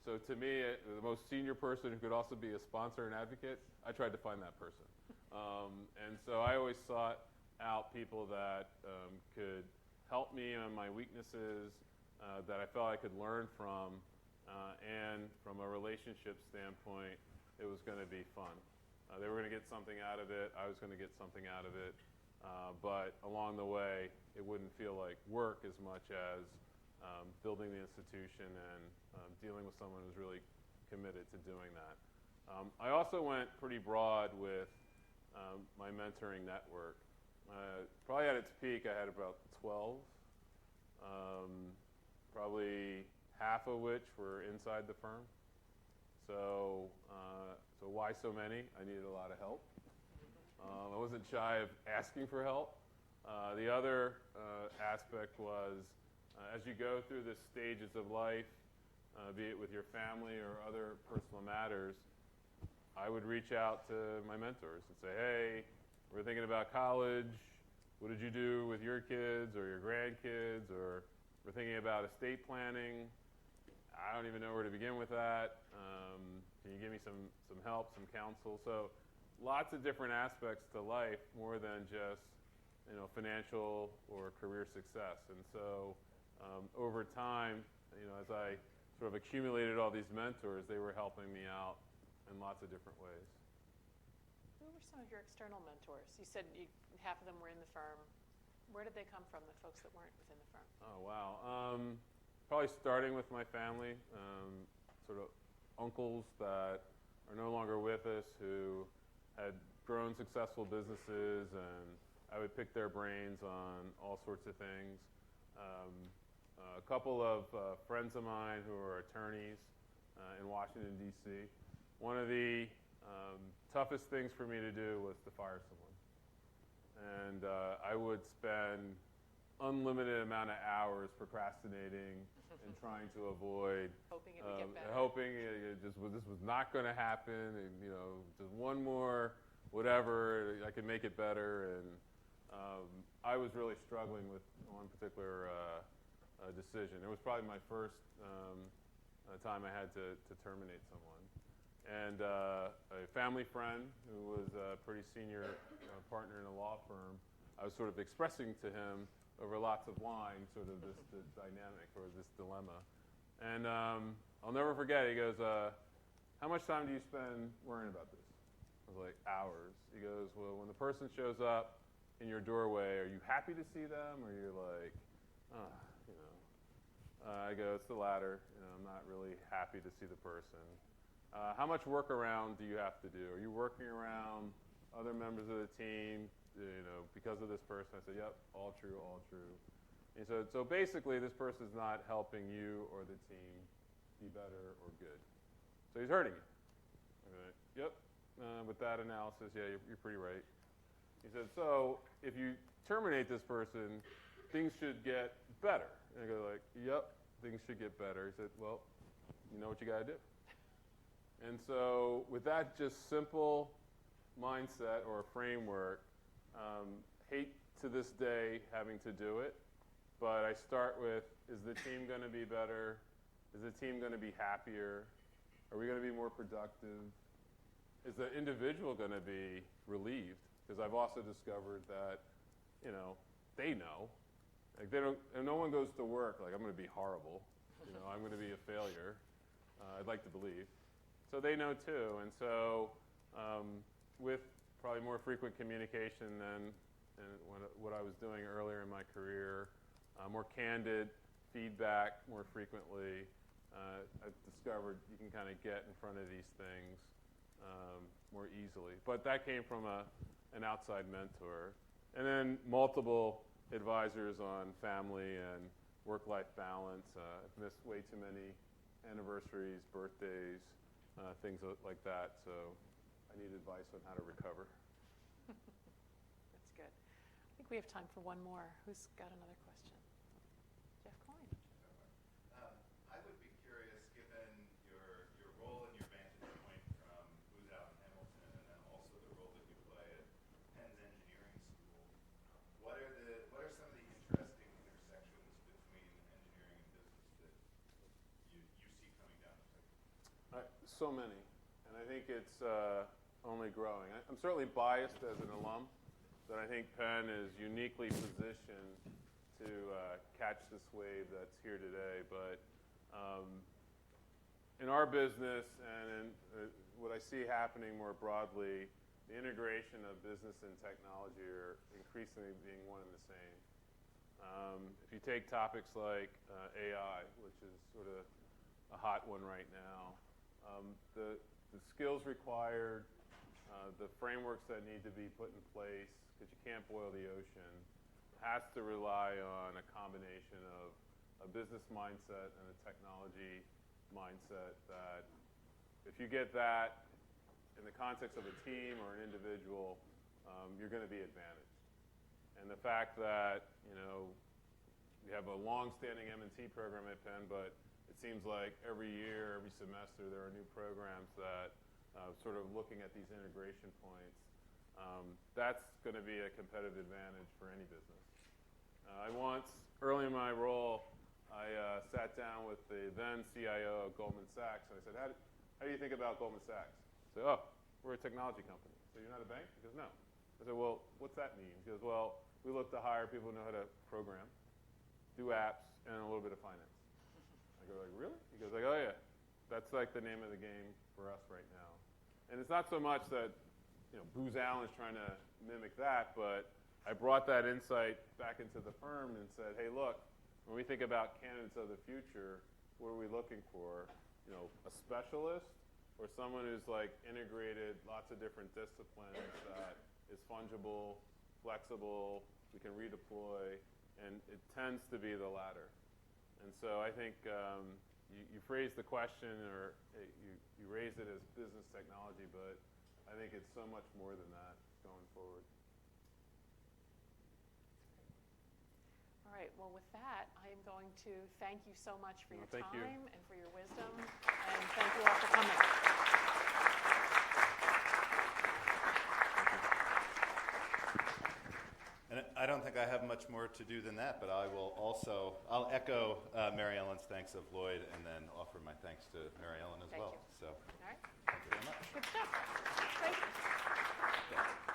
Speaker 4: So to me, the most senior person who could also be a sponsor and advocate, I tried to find that person. And so I always sought out people that could help me on my weaknesses, that I felt I could learn from, and from a relationship standpoint, it was going to be fun. They were going to get something out of it. I was going to get something out of it. But along the way, it wouldn't feel like work as much as building the institution and dealing with someone who's really committed to doing that. I also went pretty broad with my mentoring network. Probably at its peak, I had about 12, probably half of which were inside the firm. So why so many? I needed a lot of help. I wasn't shy of asking for help. The other aspect was, as you go through the stages of life, be it with your family or other personal matters, I would reach out to my mentors and say, hey, we're thinking about college. What did you do with your kids or your grandkids? Or we're thinking about estate planning. I don't even know where to begin with that. Can you give me some help, some counsel? So lots of different aspects to life, more than just financial or career success. And so over time, as I sort of accumulated all these mentors, they were helping me out in lots of different ways.
Speaker 3: Who were some of your external mentors? You said half of them were in the firm. Where did they come from, the folks that weren't within the firm?
Speaker 4: Oh, wow. Probably starting with my family, sort of uncles that are no longer with us who had grown successful businesses, and I would pick their brains on all sorts of things. A couple of friends of mine who are attorneys in Washington, D.C. One of the toughest things for me to do was to fire someone. And I would spend unlimited amount of hours procrastinating and trying to avoid
Speaker 3: Hoping it would get better.
Speaker 4: hoping this was not going to happen, and just one more whatever I could make it better. And I was really struggling with one particular decision. It was probably my first time I had to terminate someone. And a family friend who was a pretty senior partner in a law firm, I was sort of expressing to him over lots of wine sort of this dynamic or this dilemma. And I'll never forget, he goes, how much time do you spend worrying about this? I was like, hours. He goes, well, when the person shows up in your doorway, are you happy to see them, or you're like, I go, it's the latter. I'm not really happy to see the person. How much workaround do you have to do? Are you working around other members of the team, because of this person? I said, yep, all true, all true. And so basically, this person's not helping you or the team be better or good. So he's hurting you. I said, yep, with that analysis, yeah, you're pretty right. He said, so if you terminate this person, things should get better. And I go like, yep, things should get better. He said, well, you know what you got to do. And so with that just simple mindset or framework, hate to this day having to do it, but I start with, is the team going to be better? Is the team going to be happier? Are we going to be more productive? Is the individual going to be relieved? Because I've also discovered that, they know. Like no one goes to work like, I'm going to be horrible. I'm going to be a failure. I'd like to believe. So they know too. And so with probably more frequent communication than what I was doing earlier in my career, more candid feedback more frequently, I've discovered you can kind of get in front of these things more easily. But that came from an outside mentor. And then multiple advisors on family and work-life balance. I've missed way too many anniversaries, birthdays, things like that. So I need advice on how to recover.
Speaker 3: That's good. I think we have time for one more. Who's got another question? Jeff Coyne.
Speaker 1: I would be curious, given your role and your vantage point from Booz Allen Hamilton, and then also the role that you play at Penn's engineering school, what are some of the interesting intersections between engineering and business that you see coming down the pipe?
Speaker 4: So many, and I think it's only growing. I'm certainly biased as an alum that I think Penn is uniquely positioned to catch this wave that's here today. But in our business and in what I see happening more broadly, the integration of business and technology are increasingly being one and the same. If you take topics like AI, which is sort of a hot one right now, the skills required, the frameworks that need to be put in place, because you can't boil the ocean, has to rely on a combination of a business mindset and a technology mindset that if you get that in the context of a team or an individual, you're going to be advantaged. And the fact that, we have a long-standing M&T program at Penn, but it seems like every year, every semester, there are new programs that sort of looking at these integration points. That's going to be a competitive advantage for any business. Early in my role, I sat down with the then CIO of Goldman Sachs, and I said, how do you think about Goldman Sachs? I said, we're a technology company. So you're not a bank? He goes, no. I said, well, what's that mean? He goes, well, we look to hire people who know how to program, do apps, and a little bit of finance. I go like, really? He goes like, oh yeah, that's like the name of the game for us right now. And it's not so much that Booz Allen is trying to mimic that, but I brought that insight back into the firm and said, hey, look, when we think about candidates of the future, what are we looking for? You know, a specialist or someone who's like integrated lots of different disciplines that is fungible, flexible, we can redeploy, and it tends to be the latter. And so I think you phrased the question, or you raised it as business technology, but I think it's so much more than that going forward.
Speaker 3: All right, well, with that, I am going to thank you so much for your
Speaker 4: Thank you.
Speaker 3: time and for your wisdom, and thank you all for coming.
Speaker 1: And I don't think I have much more to do than that, but I'll echo Maryellen's thanks of Lloyd and then offer my thanks to Maryellen as
Speaker 3: Thank
Speaker 1: well.
Speaker 3: you.
Speaker 1: So,
Speaker 3: All right,
Speaker 1: thank you very much.
Speaker 3: good stuff. Thank you.
Speaker 1: Yeah.